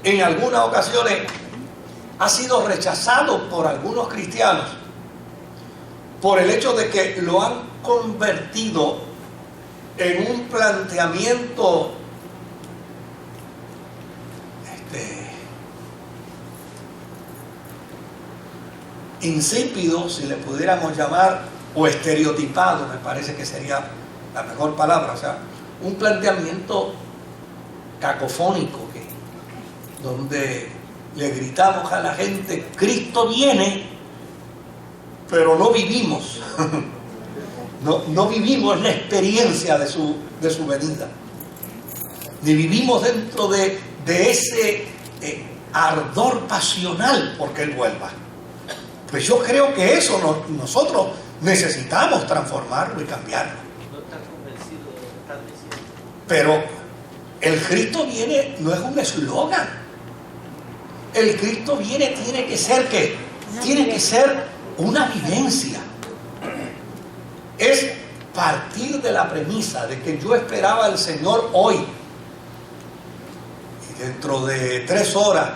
en algunas ocasiones ha sido rechazado por algunos cristianos por el hecho de que lo han convertido en un planteamiento insípido, si le pudiéramos llamar, o estereotipado, me parece que sería la mejor palabra. O sea, un planteamiento cacofónico donde le gritamos a la gente Cristo viene, pero no vivimos no vivimos la experiencia de su venida, ni vivimos dentro de ese ardor pasional porque Él vuelva. Pues yo creo que eso nosotros necesitamos transformarlo y cambiarlo. No están convencidos de lo que están diciendo. Pero el Cristo viene no es un eslogan. El Cristo viene tiene que ser ¿qué? Tiene que ser una vivencia. Es partir de la premisa de que yo esperaba al Señor hoy y dentro de 3 horas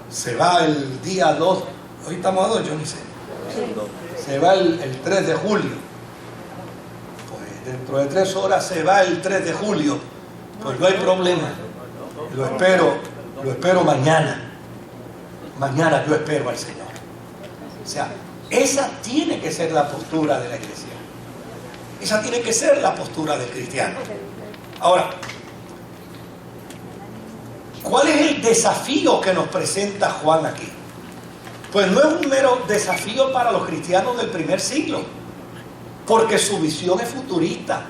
se va el día 2. Hoy estamos a 2, yo ni sé. Se va el 3 de julio. Pues dentro de 3 horas se va el 3 de julio. Pues no hay problema. Lo espero mañana. Mañana yo espero al Señor. O sea, esa tiene que ser la postura de la iglesia. Esa tiene que ser la postura del cristiano. Ahora, ¿cuál es el desafío que nos presenta Juan aquí? Pues no es un mero desafío para los cristianos del primer siglo, porque su visión es futurista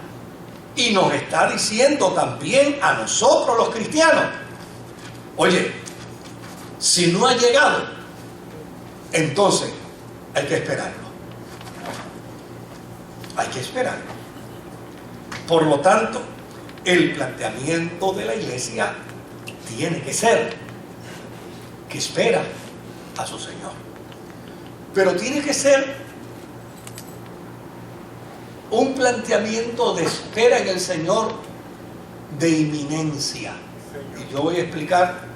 y nos está diciendo también a nosotros los cristianos: oye, si no ha llegado, entonces hay que esperarlo. Hay que esperarlo. Por lo tanto, el planteamiento de la iglesia tiene que ser que espera a su Señor. Pero tiene que ser un planteamiento de espera en el Señor de inminencia. Y yo voy a explicar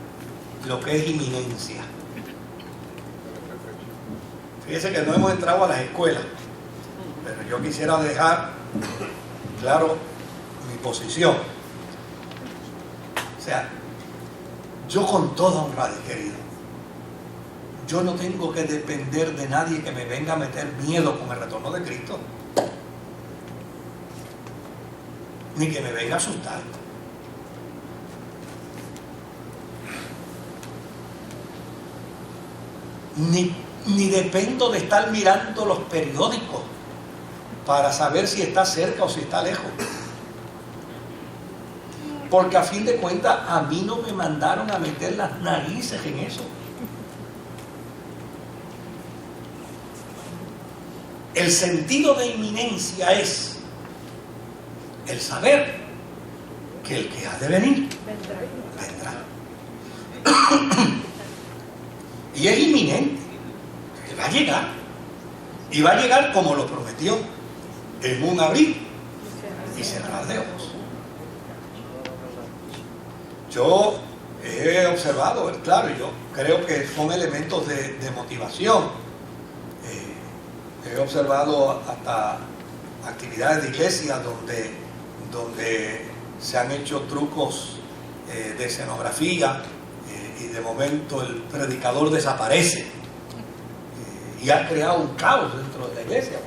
lo que es inminencia. Fíjense que no hemos entrado a las escuelas, pero yo quisiera dejar claro mi posición. O sea, yo con toda honradez, querido, yo no tengo que depender de nadie que me venga a meter miedo con el retorno de Cristo, ni que me venga a asustar. Ni dependo de estar mirando los periódicos para saber si está cerca o si está lejos. Porque a fin de cuentas a mí no me mandaron a meter las narices en eso. El sentido de inminencia es el saber que el que ha de venir vendrá. Y es inminente, que va a llegar. Y va a llegar como lo prometió, en un abrir y cerrar de ojos. Yo he observado, claro, yo creo que son elementos de motivación. He observado hasta actividades de iglesia donde se han hecho trucos de escenografía y de momento el predicador desaparece y ha creado un caos dentro de la iglesia.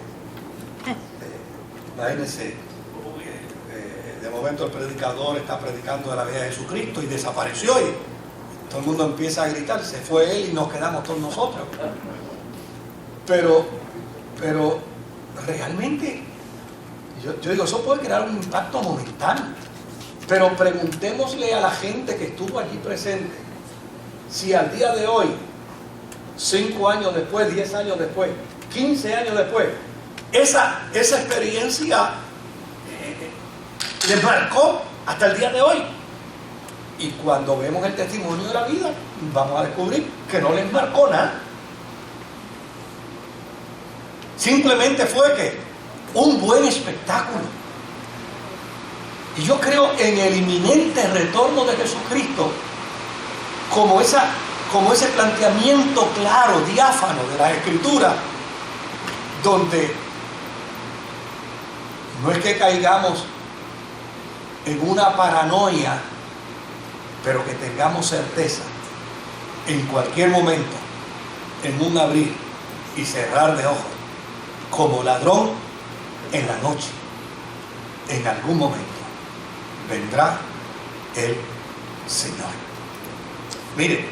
Imagínense, de momento el predicador está predicando de la vida de Jesucristo y desapareció y todo el mundo empieza a gritar, se fue él y nos quedamos todos nosotros. Pero realmente yo digo, eso puede crear un impacto momentáneo, pero preguntémosle a la gente que estuvo allí presente si al día de hoy, 5 años después, 10 años después, 15 años después, esa experiencia les marcó hasta el día de hoy. Y cuando vemos el testimonio de la vida, vamos a descubrir que no les marcó nada. Simplemente fue que un buen espectáculo. Y yo creo en el inminente retorno de Jesucristo como ese planteamiento claro, diáfano de la Escritura, donde no es que caigamos en una paranoia, pero que tengamos certeza en cualquier momento, en un abrir y cerrar de ojos, como ladrón en la noche, en algún momento vendrá el Señor. Mire,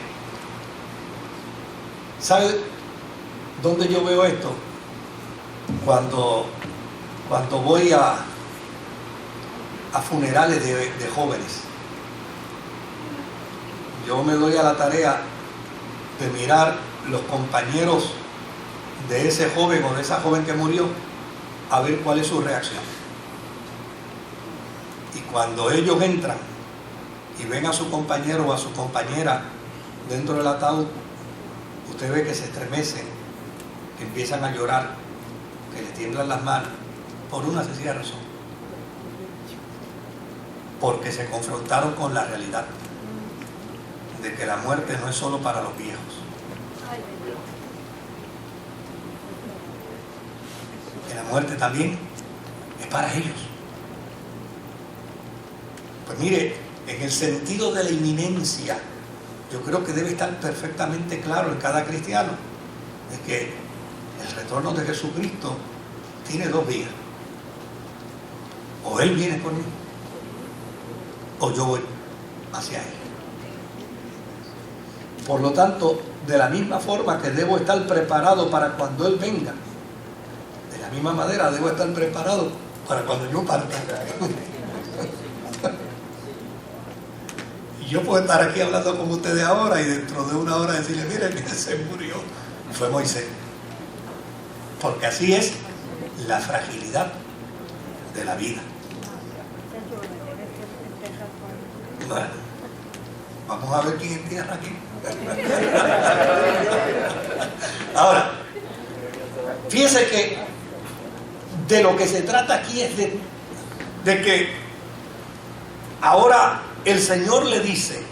¿sabe dónde yo veo esto? Cuando voy a funerales de jóvenes. Yo me doy a la tarea de mirar los compañeros de ese joven o de esa joven que murió, a ver cuál es su reacción. Y cuando ellos entran y ven a su compañero o a su compañera dentro del ataúd, usted ve que se estremecen, que empiezan a llorar, que les tiemblan las manos, por una sencilla razón: porque se confrontaron con la realidad de que la muerte no es solo para los viejos. Que la muerte también es para ellos. Pues mire, en el sentido de la inminencia, yo creo que debe estar perfectamente claro en cada cristiano de que el retorno de Jesucristo tiene 2 vías: o Él viene por mí, o yo voy hacia Él. Por lo tanto, de la misma forma que debo estar preparado para cuando Él venga, de la misma manera debo estar preparado para cuando yo parta. Y yo puedo estar aquí hablando con ustedes ahora y dentro de una hora decirles: miren, que se murió. Fue Moisés. Porque así es la fragilidad de la vida. Bueno, vamos a ver quién entierra aquí. Ahora, fíjense que de lo que se trata aquí es de que ahora el Señor le dice: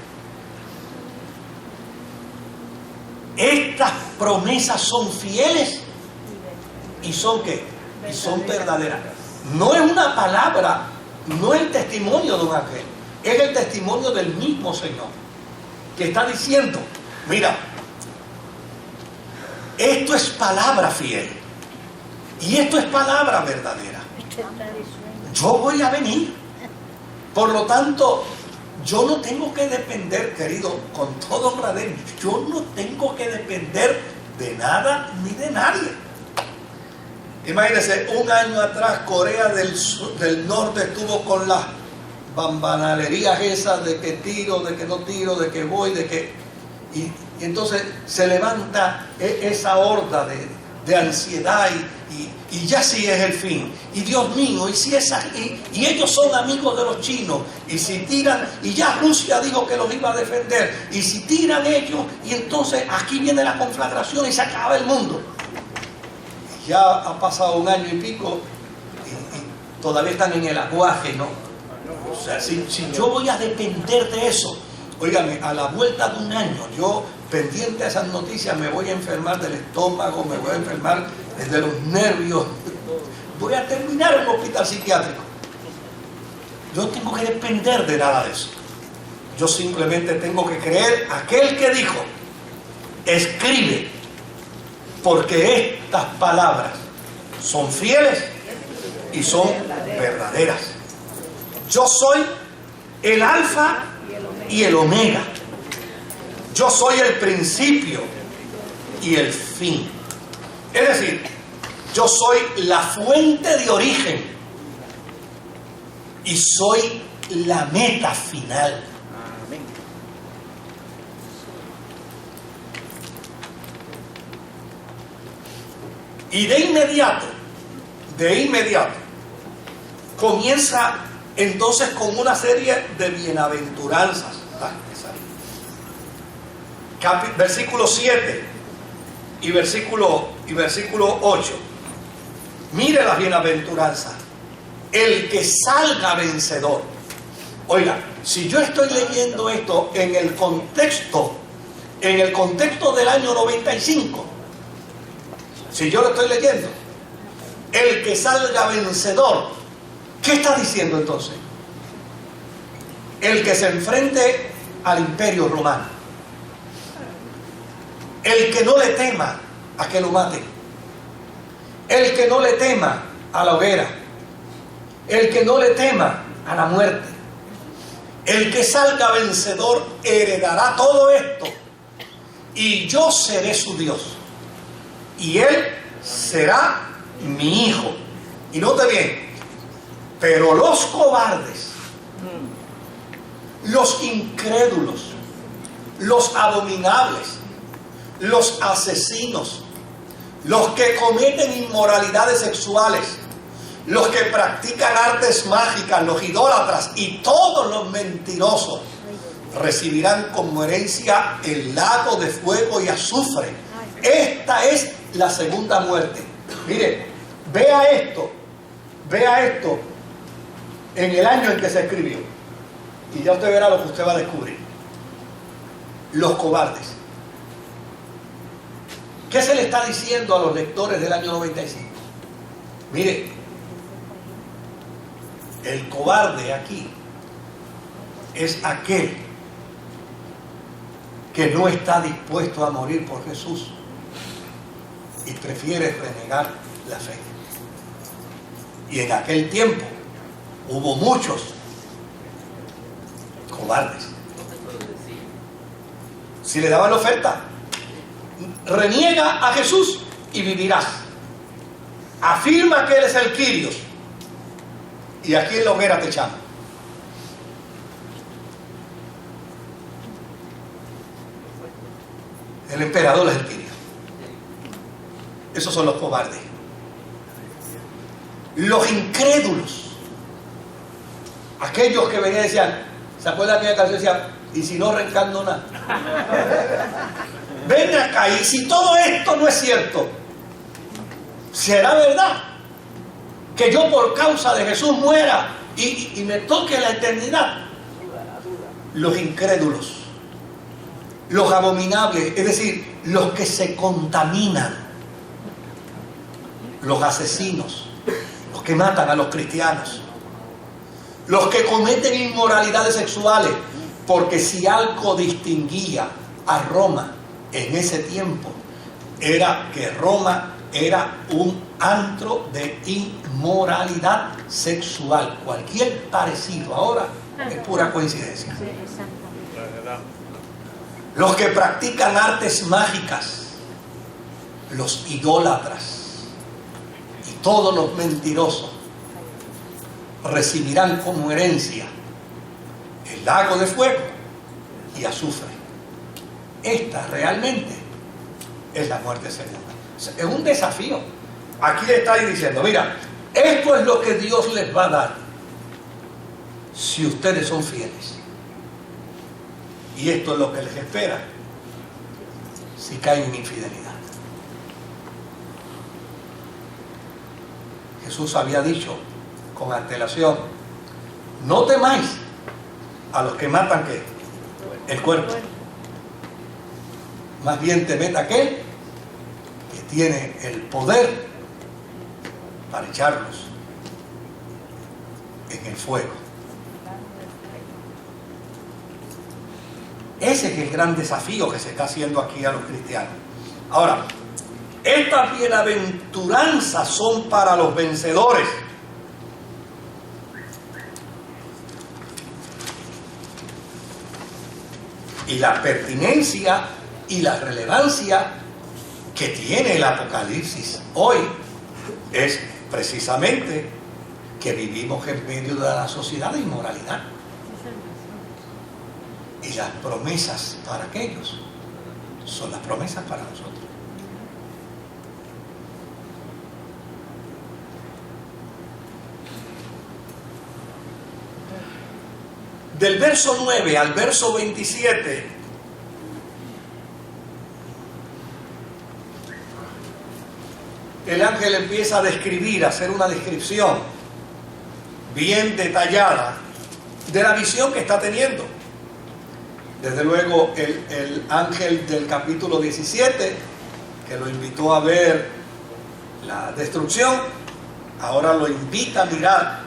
estas promesas son fieles y son ¿qué? Y son verdaderas. No es una palabra, no es el testimonio de un ángel, es el testimonio del mismo Señor, que está diciendo, mira, esto es palabra fiel y esto es palabra verdadera. Yo voy a venir. Por lo tanto, yo no tengo que depender, querido, con todo honradez, yo no tengo que depender de nada ni de nadie. Imagínense, un año atrás Corea del Norte estuvo con las bambanalerías esas de que tiro, de que no tiro, de que voy, de que... Y entonces se levanta esa horda de ansiedad y ya sí es el fin. Y Dios mío, y si es así, y ellos son amigos de los chinos, y si tiran, y ya Rusia dijo que los iba a defender, y si tiran ellos, y entonces aquí viene la conflagración y se acaba el mundo. Ya ha pasado un año y pico y todavía están en el aguaje, ¿no? O sea, si yo voy a depender de eso, óigame, a la vuelta de un año, yo pendiente a esas noticias me voy a enfermar del estómago, me voy a enfermar de los nervios, voy a terminar en un hospital psiquiátrico. Yo tengo que depender de nada de eso. Yo simplemente tengo que creer aquel que dijo, escribe, porque estas palabras son fieles y son verdaderas. Yo soy el alfa y el omega. Yo soy el principio y el fin. Es decir, yo soy la fuente de origen y soy la meta final. Y de inmediato, comienza entonces con una serie de bienaventuranzas. Versículo 7 y versículo 8. Mire las bienaventuranzas. El que salga vencedor. Oiga, si yo estoy leyendo esto en el contexto del año 95, si yo lo estoy leyendo, el que salga vencedor, ¿qué está diciendo entonces? El que se enfrente al imperio romano, el que no le tema a que lo maten, el que no le tema a la hoguera, el que no le tema a la muerte, el que salga vencedor heredará todo esto y yo seré su Dios y él será mi hijo. Y note bien, pero los cobardes, los incrédulos, los abominables, los asesinos, los que cometen inmoralidades sexuales, los que practican artes mágicas, los idólatras y todos los mentirosos recibirán como herencia el lago de fuego y azufre. Esta es la segunda muerte. Mire, vea esto en el año en que se escribió y ya usted verá lo que usted va a descubrir. Los cobardes. ¿Qué se le está diciendo a los lectores del año 95? Mire, el cobarde aquí es aquel que no está dispuesto a morir por Jesús y prefiere renegar la fe. Y en aquel tiempo hubo muchos cobardes. Si le daban la oferta, reniega a Jesús y vivirás. Afirma que Él es el Kyrios y aquí en la hoguera te echamos. El emperador es el Kyrios. Esos son los cobardes. Los incrédulos, aquellos que venían y decían, ¿se acuerdan aquella canción? Decían, y si no reencarno nada. Ven acá, y si todo esto no es cierto, ¿será verdad que yo por causa de Jesús muera y me toque la eternidad? Los incrédulos, los abominables, es decir, los que se contaminan, los asesinos, los que matan a los cristianos, los que cometen inmoralidades sexuales, Porque si algo distinguía a Roma en ese tiempo, era que Roma era un antro de inmoralidad sexual. Cualquier parecido ahora es pura coincidencia. Los que practican artes mágicas, los idólatras y todos los mentirosos recibirán como herencia el lago de fuego y azufre. Esta realmente es la muerte segunda. Es un desafío. Aquí le está diciendo, mira, esto es lo que Dios les va a dar si ustedes son fieles. Y esto es lo que les espera si caen en infidelidad. Jesús había dicho con antelación, no temáis a los que matan ¿qué? El cuerpo. Más bien temed a aquel que tiene el poder para echarlos en el fuego. Ese es el gran desafío que se está haciendo aquí a los cristianos. Ahora, estas bienaventuranzas son para los vencedores. Y la pertinencia y la relevancia que tiene el Apocalipsis hoy es precisamente que vivimos en medio de la sociedad de inmoralidad. Y las promesas para aquellos son las promesas para nosotros. Del verso 9 al verso 27, el ángel empieza a describir, a hacer una descripción bien detallada de la visión que está teniendo. Desde luego el ángel del capítulo 17, que lo invitó a ver la destrucción, ahora lo invita a mirar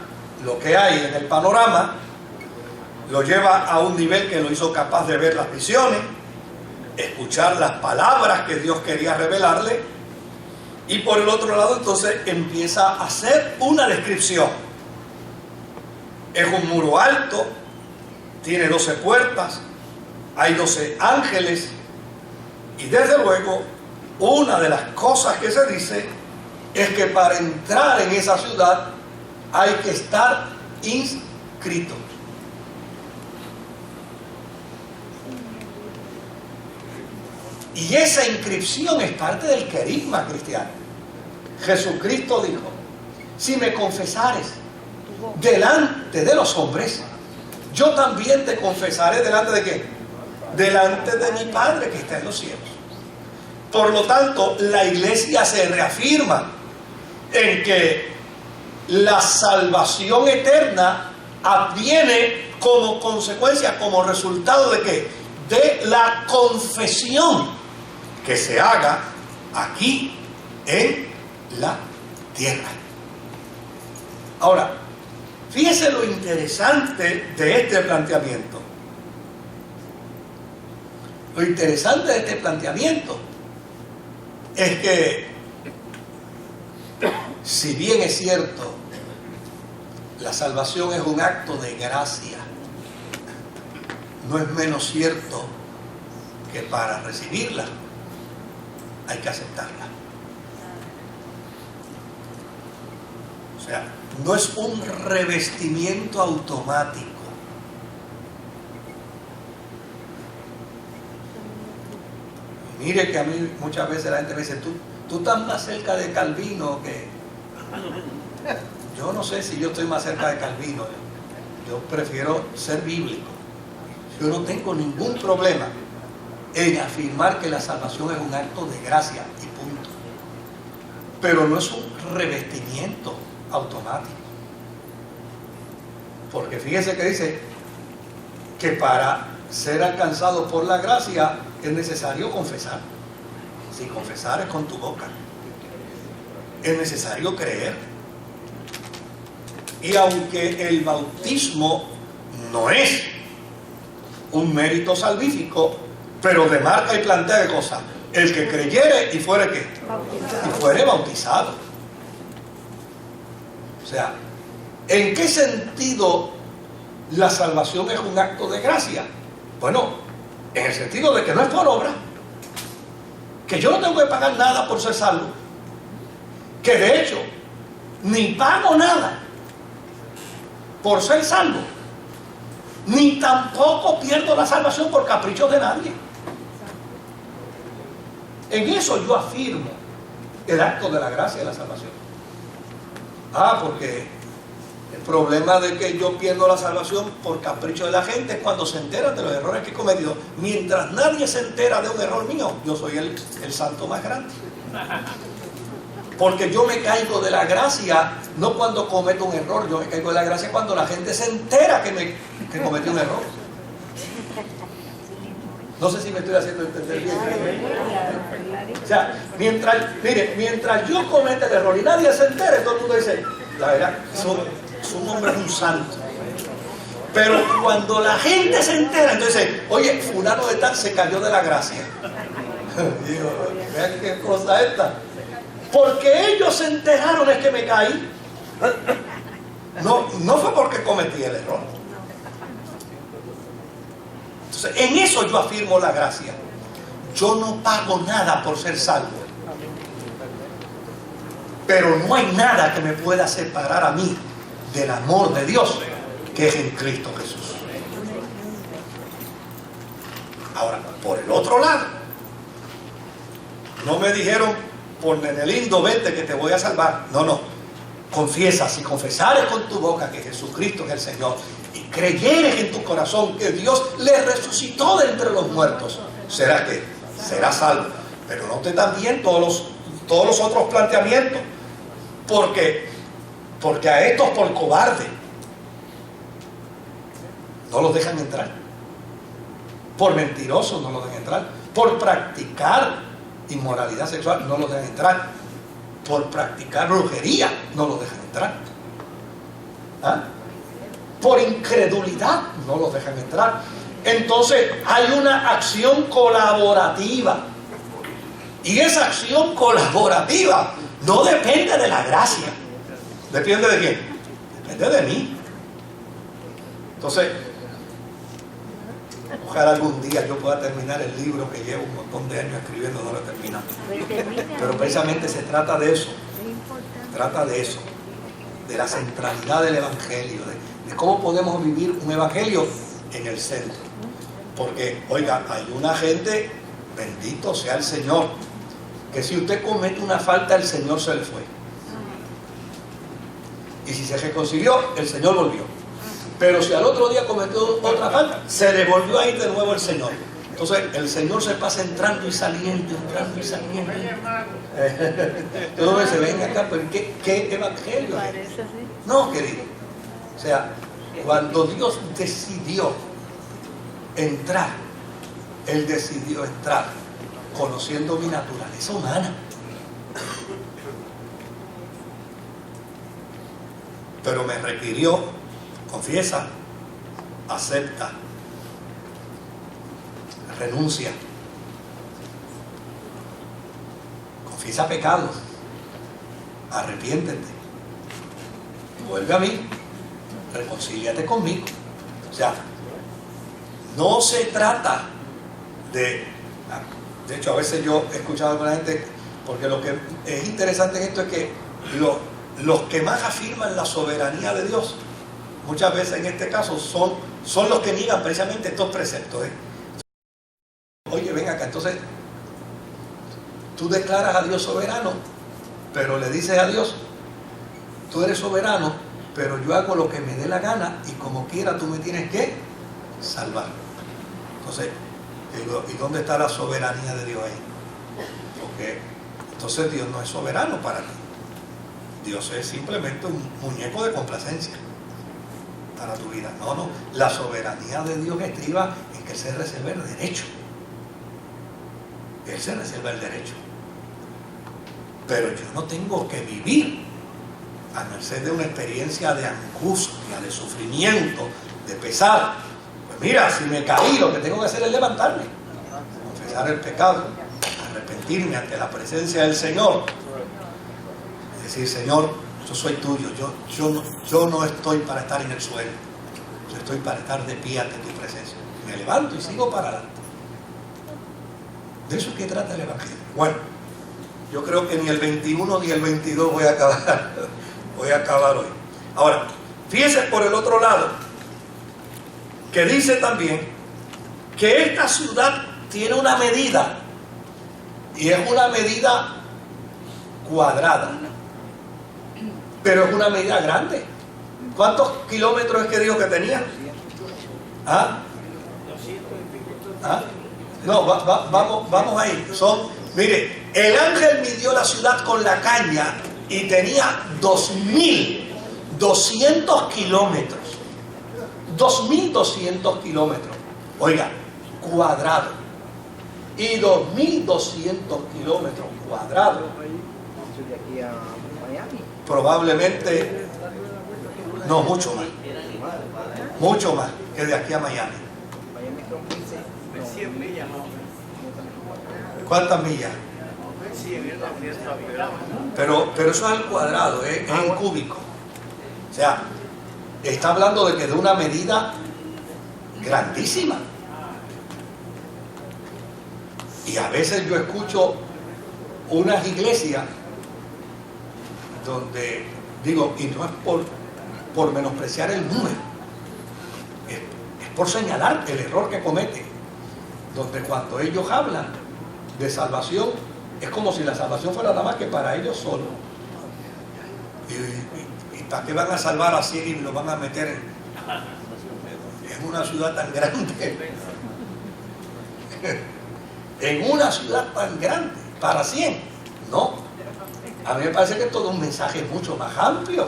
lo que hay en el panorama, lo lleva a un nivel que lo hizo capaz de ver las visiones, escuchar las palabras que Dios quería revelarle, y por el otro lado entonces empieza a hacer una descripción. Es un muro alto, tiene 12 puertas, hay 12 ángeles, y desde luego una de las cosas que se dice es que para entrar en esa ciudad hay que estar inscrito. Y esa inscripción es parte del querigma cristiano. Jesucristo dijo, si me confesares delante de los hombres, yo también te confesaré delante de ¿qué? Delante de mi Padre que está en los cielos. Por lo tanto, la iglesia se reafirma en que la salvación eterna adviene como consecuencia, como resultado de ¿qué? De la confesión que se haga aquí en la tierra. Ahora, fíjese lo interesante de este planteamiento. Lo interesante de este planteamiento es que, si bien es cierto, la salvación es un acto de gracia, no es menos cierto que para recibirla hay que aceptarla. O sea, no es un revestimiento automático. Mire que a mí muchas veces la gente me dice, tú estás más cerca de Calvino que... Yo no sé si yo estoy más cerca de Calvino. Yo prefiero ser bíblico. Yo no tengo ningún problema en afirmar que la salvación es un acto de gracia y punto. Pero no es un revestimiento automático. Porque fíjese que dice que para ser alcanzado por la gracia es necesario confesar. Si confesar es con tu boca. Es necesario creer. Y aunque el bautismo no es un mérito salvífico, pero demarca y plantea qué cosa: el que creyere y fuere ¿qué? Y fuere bautizado. O sea, ¿en qué sentido la salvación es un acto de gracia? Bueno, en el sentido de que no es por obra, que yo no tengo que pagar nada por ser salvo, que de hecho ni pago nada por ser salvo, ni tampoco pierdo la salvación por capricho de nadie. En eso yo afirmo el acto de la gracia y la salvación. Porque el problema de que yo pierdo la salvación por capricho de la gente es cuando se enteran de los errores que he cometido. Mientras nadie se entera de un error mío, yo soy el santo más grande. Porque yo me caigo de la gracia no cuando cometo un error, yo me caigo de la gracia cuando la gente se entera que cometí un error. No sé si me estoy haciendo entender bien. O sea, mientras yo cometa el error y nadie se entere, todo el mundo dice, la verdad, su nombre es un santo. Pero cuando la gente se entera, entonces, oye, fulano de tal se cayó de la gracia. Digo, vean qué cosa esta. Porque ellos se enteraron es que me caí. No fue porque cometí el error. Entonces, en eso yo afirmo la gracia. Yo no pago nada por ser salvo. Pero no hay nada que me pueda separar a mí del amor de Dios que es en Cristo Jesús. Ahora, por el otro lado, no me dijeron, por nene lindo, vete que te voy a salvar. No. Confiesa, si confesares con tu boca que Jesucristo es el Señor y creyeres en tu corazón que Dios le resucitó de entre los muertos, será que serás salvo. Pero note también todos los otros planteamientos, porque a estos por cobarde no los dejan entrar, por mentirosos no los dejan entrar, por practicar inmoralidad sexual no los dejan entrar, por practicar brujería no los dejan entrar, por incredulidad no los dejan entrar. Entonces hay una acción colaborativa, y esa acción colaborativa no depende de la gracia. ¿Depende de quién? Depende de mí. Entonces, ojalá algún día yo pueda terminar el libro que llevo un montón de años escribiendo, no lo he terminado. Pero precisamente se trata de eso. Se trata de eso. De la centralidad del Evangelio. De cómo podemos vivir un Evangelio en el centro. Porque, oiga, hay una gente, bendito sea el Señor, que si usted comete una falta, el Señor se le fue. Y si se reconcilió, el Señor volvió. Pero si al otro día cometió otra falta, se le volvió a ir de nuevo el Señor. Entonces el Señor se pasa entrando y saliendo, entrando y saliendo. Entonces se ven acá, pero ¿qué evangelio es? No, querido. O sea, cuando Dios decidió entrar, Él decidió entrar conociendo mi naturaleza humana. Pero me requirió: confiesa, acepta, renuncia, confiesa pecados, arrepiéntete, vuelve a mí, reconcíliate conmigo. O sea, no se trata de hecho, a veces yo he escuchado con la gente, porque lo que es interesante en esto es que los que más afirman la soberanía de Dios, muchas veces en este caso son los que niegan precisamente estos preceptos. Oye, ven acá, entonces tú declaras a Dios soberano, pero le dices a Dios: tú eres soberano, pero yo hago lo que me dé la gana y como quiera tú me tienes que salvar. Entonces, digo, ¿y dónde está la soberanía de Dios ahí? Porque entonces Dios no es soberano para ti. Dios es simplemente un muñeco de complacencia para tu vida. No, la soberanía de Dios estriba en que Él se reserva el derecho. Él se reserva el derecho. Pero yo no tengo que vivir a merced de una experiencia de angustia, de sufrimiento, de pesar. Pues Mira, si me caí, lo que tengo que hacer es levantarme, confesar el pecado, arrepentirme ante la presencia del Señor, decir: Señor, yo soy tuyo, yo no estoy para estar en el suelo, yo estoy para estar de pie ante tu presencia. Me levanto y sigo para adelante. De eso es que trata el Evangelio. Bueno, yo creo que ni el 21 ni el 22 voy a acabar hoy. Ahora, fíjense por el otro lado, que dice también que esta ciudad tiene una medida, y es una medida cuadrada, pero es una medida grande. ¿Cuántos kilómetros es que dijo que tenía? ¿Ah? ¿Ah? No, vamos ahí. Mire, el ángel midió la ciudad con la caña y tenía 2.200 kilómetros. 2.200 kilómetros. Oiga, cuadrado. Y 2.200 kilómetros cuadrados. ¿De aquí a Miami? Probablemente, no, mucho más. Mucho más que de aquí a Miami. Miami son 100 millas, ¿no? ¿Cuántas millas? Sí, en la fiesta. Pero eso es al cuadrado, es en cúbico. O sea, está hablando de que de una medida grandísima. Y a veces yo escucho unas iglesias donde, digo, y no es por menospreciar el número, es por señalar el error que cometen, donde cuando ellos hablan de salvación, es como si la salvación fuera nada más que para ellos solos. ¿Y para qué van a salvar a 100 y lo van a meter en una ciudad tan grande? En una ciudad tan grande, para 100. No. A mí me parece que esto da un mensaje mucho más amplio.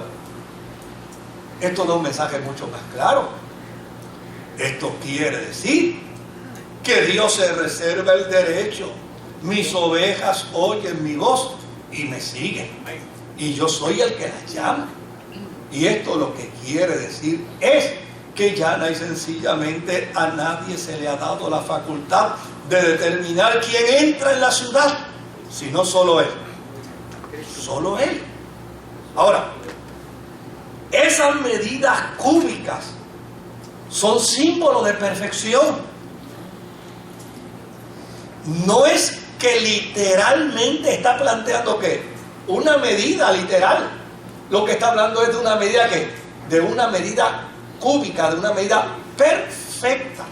Esto da un mensaje mucho más claro. Esto quiere decir que Dios se reserva el derecho. Mis ovejas oyen mi voz y me siguen. Y yo soy el que las llama. Y esto lo que quiere decir es que llana y sencillamente a nadie se le ha dado la facultad de determinar quién entra en la ciudad, sino solo Él. Solo Él. Ahora, esas medidas cúbicas son símbolos de perfección. No es que literalmente está planteando que una medida literal. Lo que está hablando es de una medida que, de una medida cúbica, de una medida perfecta.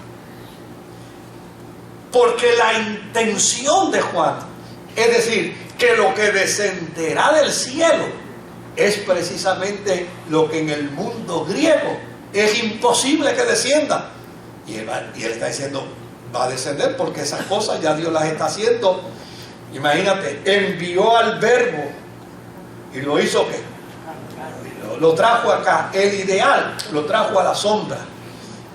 Porque la intención de Juan, es decir, que lo que descenderá del cielo es precisamente lo que en el mundo griego es imposible que descienda. Y él está diciendo, va a descender porque esas cosas ya Dios las está haciendo. Imagínate, envió al verbo y lo hizo ¿qué? Lo trajo acá, el ideal lo trajo a la sombra.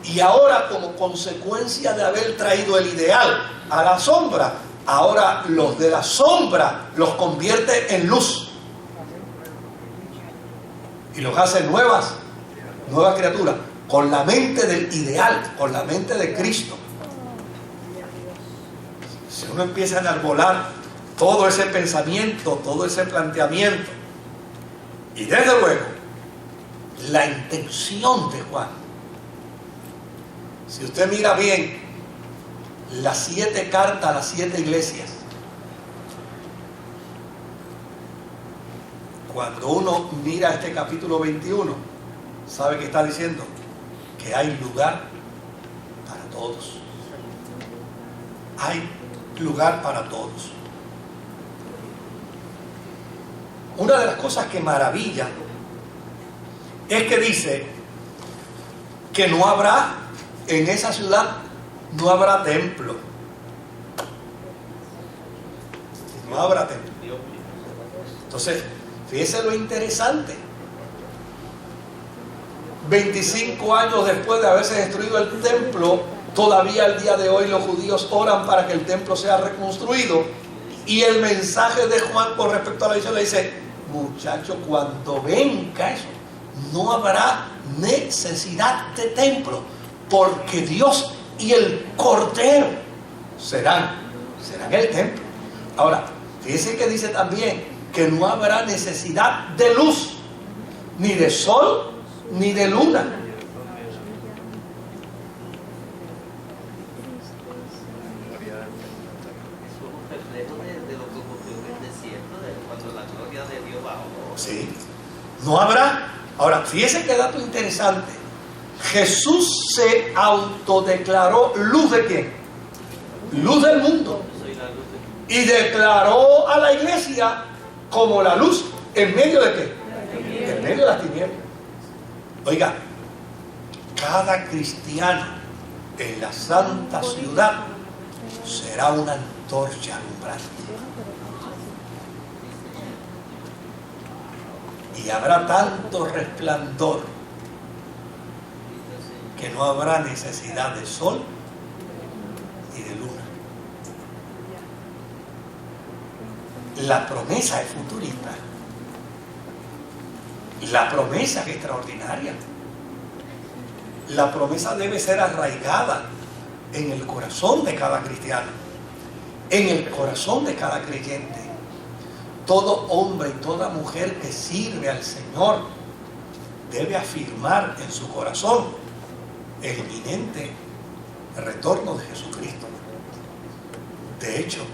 Y ahora, como consecuencia de haber traído el ideal a la sombra, ahora los de la sombra los convierte en luz y los hace nuevas criaturas, con la mente del ideal, con la mente de Cristo. Si uno empieza a enarbolar todo ese pensamiento, todo ese planteamiento, y desde luego la intención de Juan, si usted mira bien las 7 cartas a las 7 iglesias, cuando uno mira este capítulo 21, sabe que está diciendo que hay lugar para todos. Hay lugar para todos. Una de las cosas que maravilla es que dice que no habrá, en esa ciudad no habrá templo. No habrá templo. Entonces, fíjese lo interesante. 25 años después de haberse destruido el templo, todavía al día de hoy los judíos oran para que el templo sea reconstruido. Y el mensaje de Juan con respecto a la visión le dice, muchachos, cuando venga eso, no habrá necesidad de templo, porque Dios y el Cordero serán el templo. Ahora, fíjense que dice también que no habrá necesidad de luz, ni de sol, ni de luna. Sí, no habrá. Ahora, fíjense qué dato interesante. Jesús se autodeclaró luz de ¿quién? Luz del mundo. Y declaró a la iglesia como la luz en medio de ¿qué? En medio de las tinieblas. Oiga, cada cristiano en la santa ciudad será una antorcha alumbrante. Y habrá tanto resplandor que no habrá necesidad de sol y de luna. La promesa es futurista. La promesa es extraordinaria. La promesa debe ser arraigada en el corazón de cada cristiano, en el corazón de cada creyente. Todo hombre y toda mujer que sirve al Señor debe afirmar en su corazón el inminente retorno de Jesucristo. De hecho,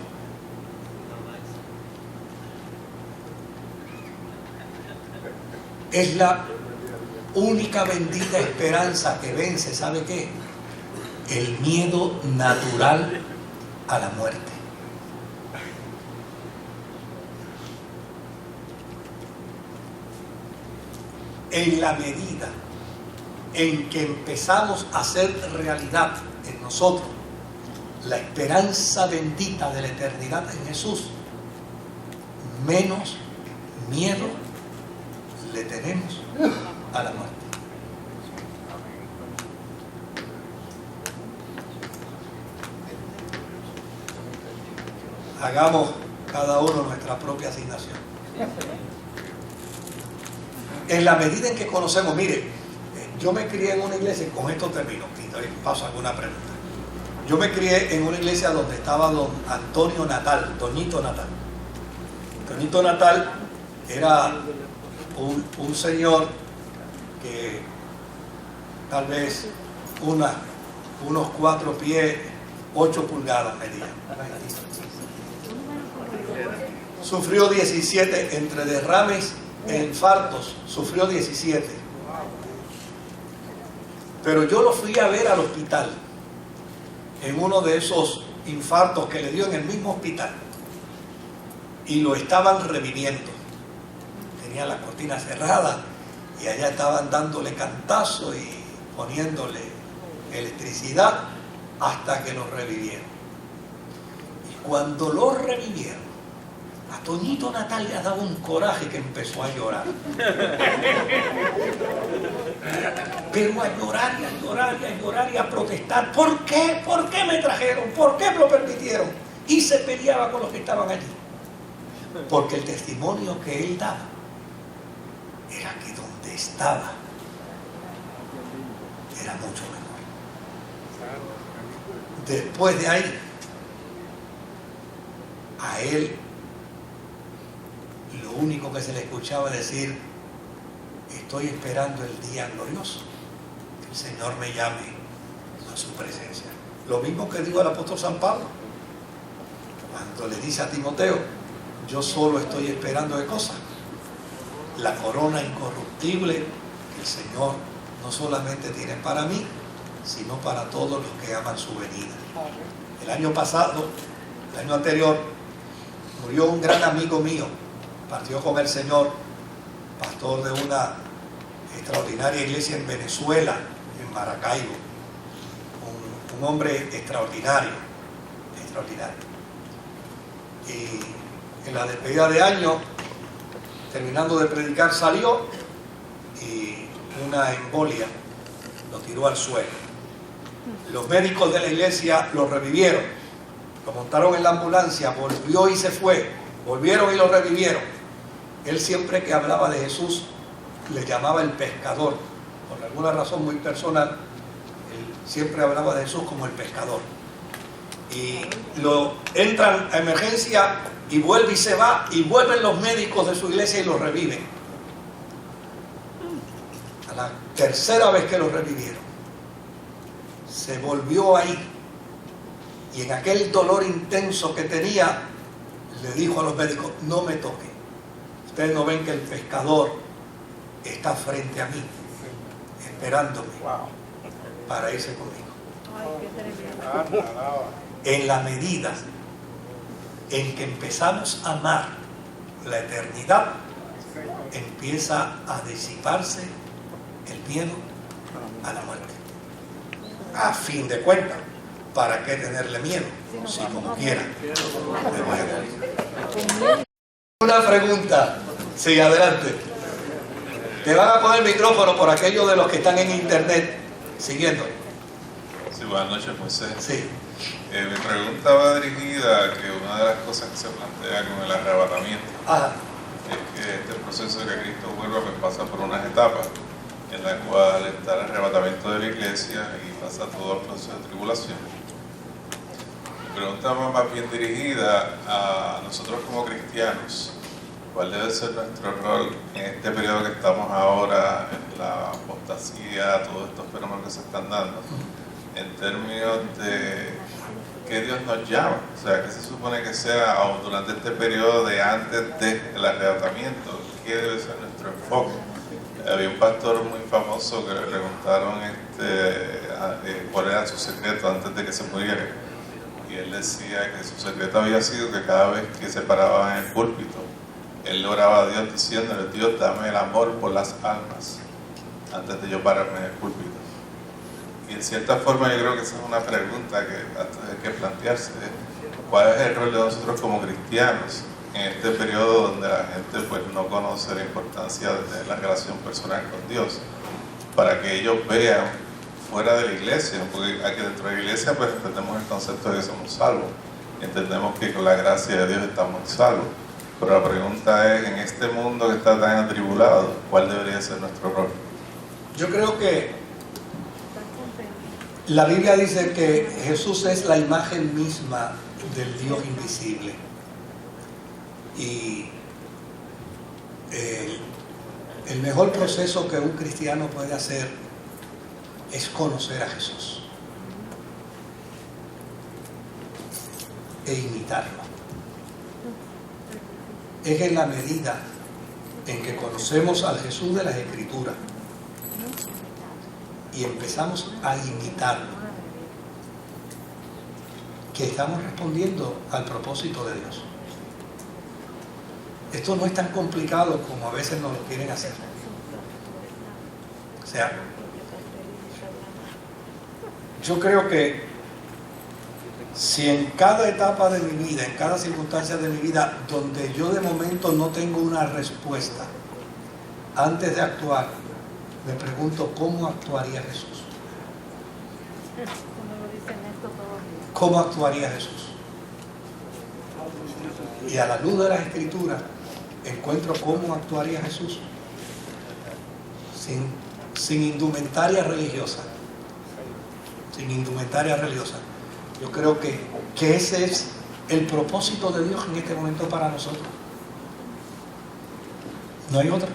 es la única bendita esperanza que vence, ¿sabe qué? El miedo natural a la muerte. En la medida en que empezamos a hacer realidad en nosotros la esperanza bendita de la eternidad en Jesús, menos miedo le tenemos a la muerte. Hagamos cada uno nuestra propia asignación. En la medida en que conocemos, mire, yo me crié en una iglesia, y con esto termino, y paso a alguna pregunta. Yo me crié en una iglesia donde estaba don Antonio Natal, Toñito Natal. Toñito Natal era un señor que tal vez unos 4 pies, 8 pulgadas medía. Sufrió 17 entre derrames e infartos, sufrió 17. Pero yo lo fui a ver al hospital en uno de esos infartos que le dio en el mismo hospital y lo estaban reviviendo. Tenía la cortina cerrada y allá estaban dándole cantazo y poniéndole electricidad hasta que lo revivieron. Y cuando lo revivieron, a Toñito Natal le daba un coraje que empezó a llorar. Pero a llorar y a llorar y a llorar y a protestar. ¿Por qué? ¿Por qué me trajeron? ¿Por qué lo permitieron? Y se peleaba con los que estaban allí. Porque el testimonio que él daba era que donde estaba era mucho mejor. Después de ahí, a él lo único que se le escuchaba decir: estoy esperando el día glorioso, que el Señor me llame a su presencia. Lo mismo que dijo el apóstol San Pablo cuando le dice a Timoteo: yo solo estoy esperando de cosas, la corona incorruptible que el Señor no solamente tiene para mí, sino para todos los que aman su venida. El año pasado, el año anterior, murió un gran amigo mío, partió con el Señor, pastor de una extraordinaria iglesia en Venezuela, en Maracaibo, un hombre extraordinario. Y en la despedida de año, terminando de predicar, salió y una embolia lo tiró al suelo. Los médicos de la iglesia lo revivieron, lo montaron en la ambulancia, volvió y se fue, volvieron y lo revivieron. Él siempre que hablaba de Jesús le llamaba el pescador, por alguna razón muy personal. Él siempre hablaba de Jesús como el pescador. Y lo entran a emergencia y vuelve y se va, y vuelven los médicos de su iglesia y lo reviven. A la tercera vez que lo revivieron, se volvió ahí, y en aquel dolor intenso que tenía, le dijo a los médicos: no me toquen, ustedes no ven que el pescador está frente a mí, esperándome para irse conmigo. En la medida en que empezamos a amar la eternidad, empieza a disiparse el miedo a la muerte. A fin de cuentas, ¿para qué tenerle miedo? Si como quiera le voy a morir. Una pregunta. Sí, adelante. Te van a poner el micrófono por aquellos de los que están en internet siguiendo. Sí, buenas noches, Moisés. Sí. Mi pregunta va dirigida a que una de las cosas que se plantea con el arrebatamiento es que este proceso de que Cristo vuelva pues pasa por unas etapas, en la cual está el arrebatamiento de la iglesia y pasa todo el proceso de tribulación. Mi pregunta va más bien dirigida a nosotros como cristianos. ¿Cuál debe ser nuestro rol en este periodo que estamos ahora, en la apostasía, todos estos fenómenos que se están dando, en términos de que Dios nos llama? O sea, ¿qué se supone que sea durante este periodo de antes del arrebatamiento? ¿Qué debe ser nuestro enfoque? Había un pastor muy famoso que le preguntaron cuál era su secreto antes de que se muriera. Y él decía que su secreto había sido que cada vez que se paraba en el púlpito, él le oraba a Dios diciéndole: Dios, dame el amor por las almas antes de yo pararme en el púlpito. Y en cierta forma yo creo que esa es una pregunta que hay que plantearse. ¿Cuál es el rol de nosotros como cristianos en este periodo donde la gente pues no conoce la importancia de la relación personal con Dios? Para que ellos vean fuera de la iglesia, porque aquí dentro de la iglesia pues entendemos el concepto de que somos salvos, entendemos que con la gracia de Dios estamos salvos. Pero la pregunta es, en este mundo que está tan atribulado, ¿cuál debería ser nuestro rol? Yo creo que la Biblia dice que Jesús es la imagen misma del Dios invisible. Y el mejor proceso que un cristiano puede hacer es conocer a Jesús e imitarlo. Es en la medida en que conocemos al Jesús de las Escrituras y empezamos a imitarlo que estamos respondiendo al propósito de Dios. Esto no es tan complicado como a veces nos lo quieren hacer. O sea, yo creo que si en cada etapa de mi vida, en cada circunstancia de mi vida, donde yo de momento no tengo una respuesta, antes de actuar, me pregunto: ¿cómo actuaría Jesús? ¿Cómo actuaría Jesús? Y a la luz de las Escrituras encuentro cómo actuaría Jesús sin indumentaria religiosa. Sin indumentaria religiosa. Yo creo que ese es el propósito de Dios en este momento para nosotros. No hay otra.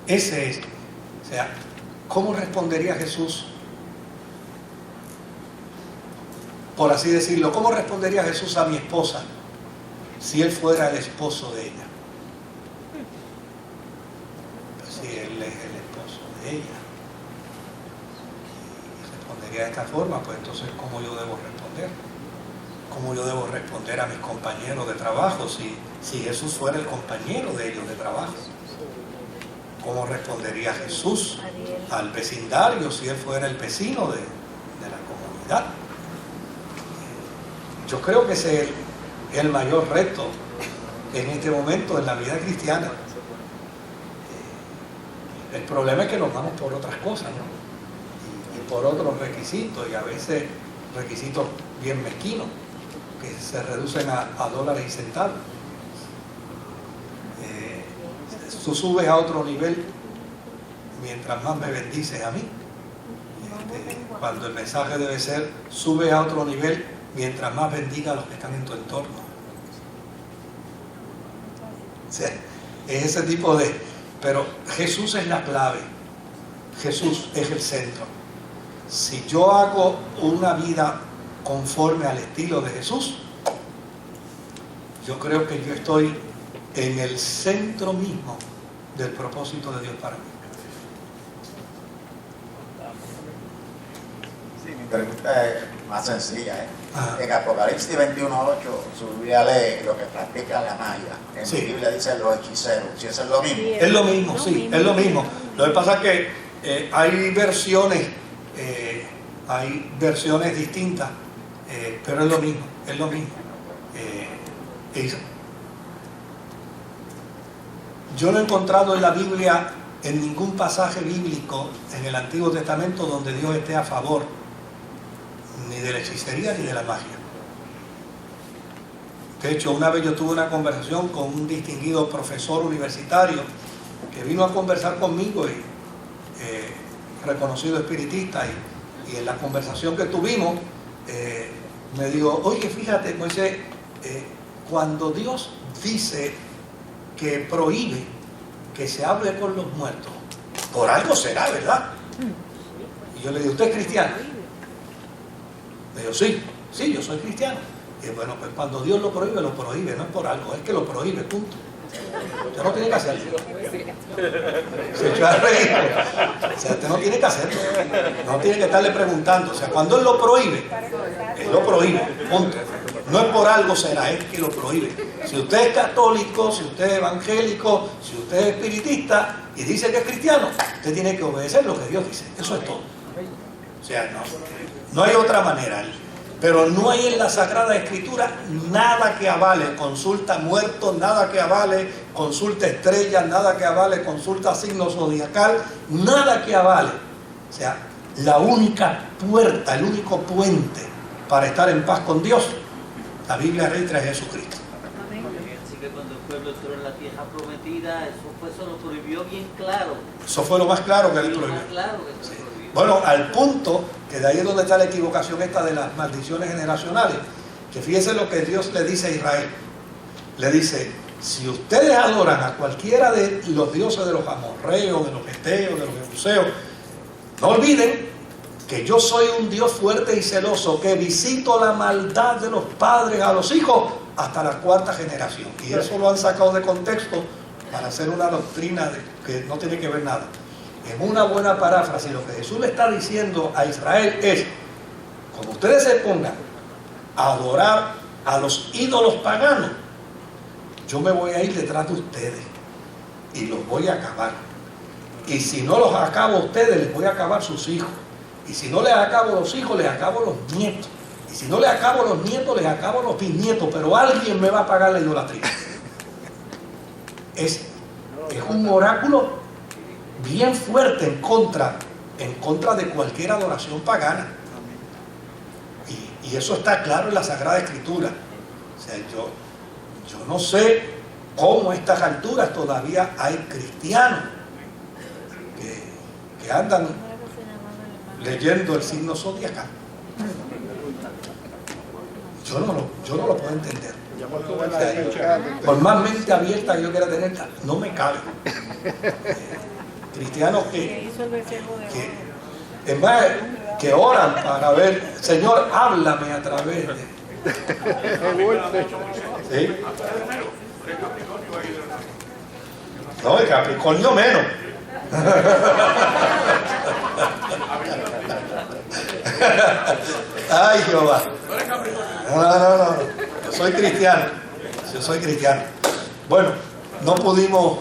Ese es. O sea, ¿cómo respondería Jesús? Por así decirlo, ¿cómo respondería Jesús a mi esposa si él fuera el esposo de ella? Pues si él es el esposo de ella y respondería de esta forma, pues entonces ¿cómo yo debo responder? ¿Cómo yo debo responder a mis compañeros de trabajo si Jesús fuera el compañero de ellos de trabajo? ¿Cómo respondería Jesús al vecindario si él fuera el vecino de la comunidad? Yo creo que ese es el mayor reto en este momento en la vida cristiana. El problema es que nos vamos por otras cosas, ¿no? Y por otros requisitos, y a veces requisitos bien mezquinos, que se reducen a dólares y centavos. Tú subes a otro nivel mientras más me bendices a mí. Cuando el mensaje debe ser, sube a otro nivel mientras más bendiga a los que están en tu entorno. O sea, es ese tipo de... Pero Jesús es la clave. Jesús es el centro. Si yo hago una vida conforme al estilo de Jesús, yo creo que yo estoy en el centro mismo del propósito de Dios para mí. Sí, mi pregunta es más sencilla. En Apocalipsis 21:8, su Biblia lee lo que practican la magia. En Sí. mi Biblia dice los hechiceros. ¿Si eso es lo mismo? Es lo mismo, sí, es lo mismo. Lo que pasa es que hay versiones distintas, pero es lo mismo, es lo mismo. Yo no he encontrado en la Biblia, en ningún pasaje bíblico en el Antiguo Testamento, donde Dios esté a favor ni de la hechicería ni de la magia. De hecho, una vez yo tuve una conversación con un distinguido profesor universitario que vino a conversar conmigo, y reconocido espiritista, y en la conversación que tuvimos me dijo: oye, fíjate, Moisés, cuando Dios dice que prohíbe que se hable con los muertos, por algo será, ¿verdad? Y yo le digo: ¿usted es cristiano? Me dijo: sí, yo soy cristiano. Y bueno, pues cuando Dios lo prohíbe, no es por algo, es que lo prohíbe, punto. Usted no tiene que hacerlo. Se echó a reír. O sea, usted no tiene que hacerlo. No tiene que estarle preguntando. O sea, cuando Él lo prohíbe, punto. No es por algo será, es que lo prohíbe. Si usted es católico, si usted es evangélico, si usted es espiritista y dice que es cristiano, usted tiene que obedecer lo que Dios dice. Eso es todo. O sea, no hay otra manera. Pero no hay en la Sagrada Escritura nada que avale consulta muertos, nada que avale consulta estrellas, nada que avale consulta signo zodiacal, nada que avale. O sea, la única puerta, el único puente para estar en paz con Dios, la Biblia registra es Jesucristo. Así que cuando el pueblo entró en la tierra prometida, eso lo prohibió bien claro. Eso fue lo más claro que Él prohibió. Sí. Bueno, al punto que de ahí es donde está la equivocación esta de las maldiciones generacionales. Que fíjense lo que Dios le dice a Israel. Le dice: si ustedes adoran a cualquiera de los dioses de los amorreos, de los heteos, de los jebuseos, no olviden que yo soy un Dios fuerte y celoso, que visito la maldad de los padres a los hijos hasta la cuarta generación. Y eso lo han sacado de contexto para hacer una doctrina que no tiene que ver nada. En una buena paráfrasis, lo que Jesús le está diciendo a Israel es: como ustedes se pongan a adorar a los ídolos paganos, yo me voy a ir detrás de ustedes y los voy a acabar. Y si no los acabo a ustedes, les voy a acabar sus hijos. Y si no les acabo los hijos, les acabo los nietos. Y si no les acabo los nietos, les acabo los bisnietos. Pero alguien me va a pagar la idolatría. Es un oráculo bien fuerte en contra de cualquier adoración pagana. Y eso está claro en la Sagrada Escritura. O sea, yo no sé cómo a estas alturas todavía hay cristianos que andan leyendo el signo zodiacal. Yo no lo puedo entender. O sea, por más mente abierta que yo quiera tener, no me cabe. Cristianos es más, que oran para ver: Señor, háblame a través de... ¿Sí? No, el Capricornio menos. Ay, Jehová. No. Yo soy cristiano. Bueno, no pudimos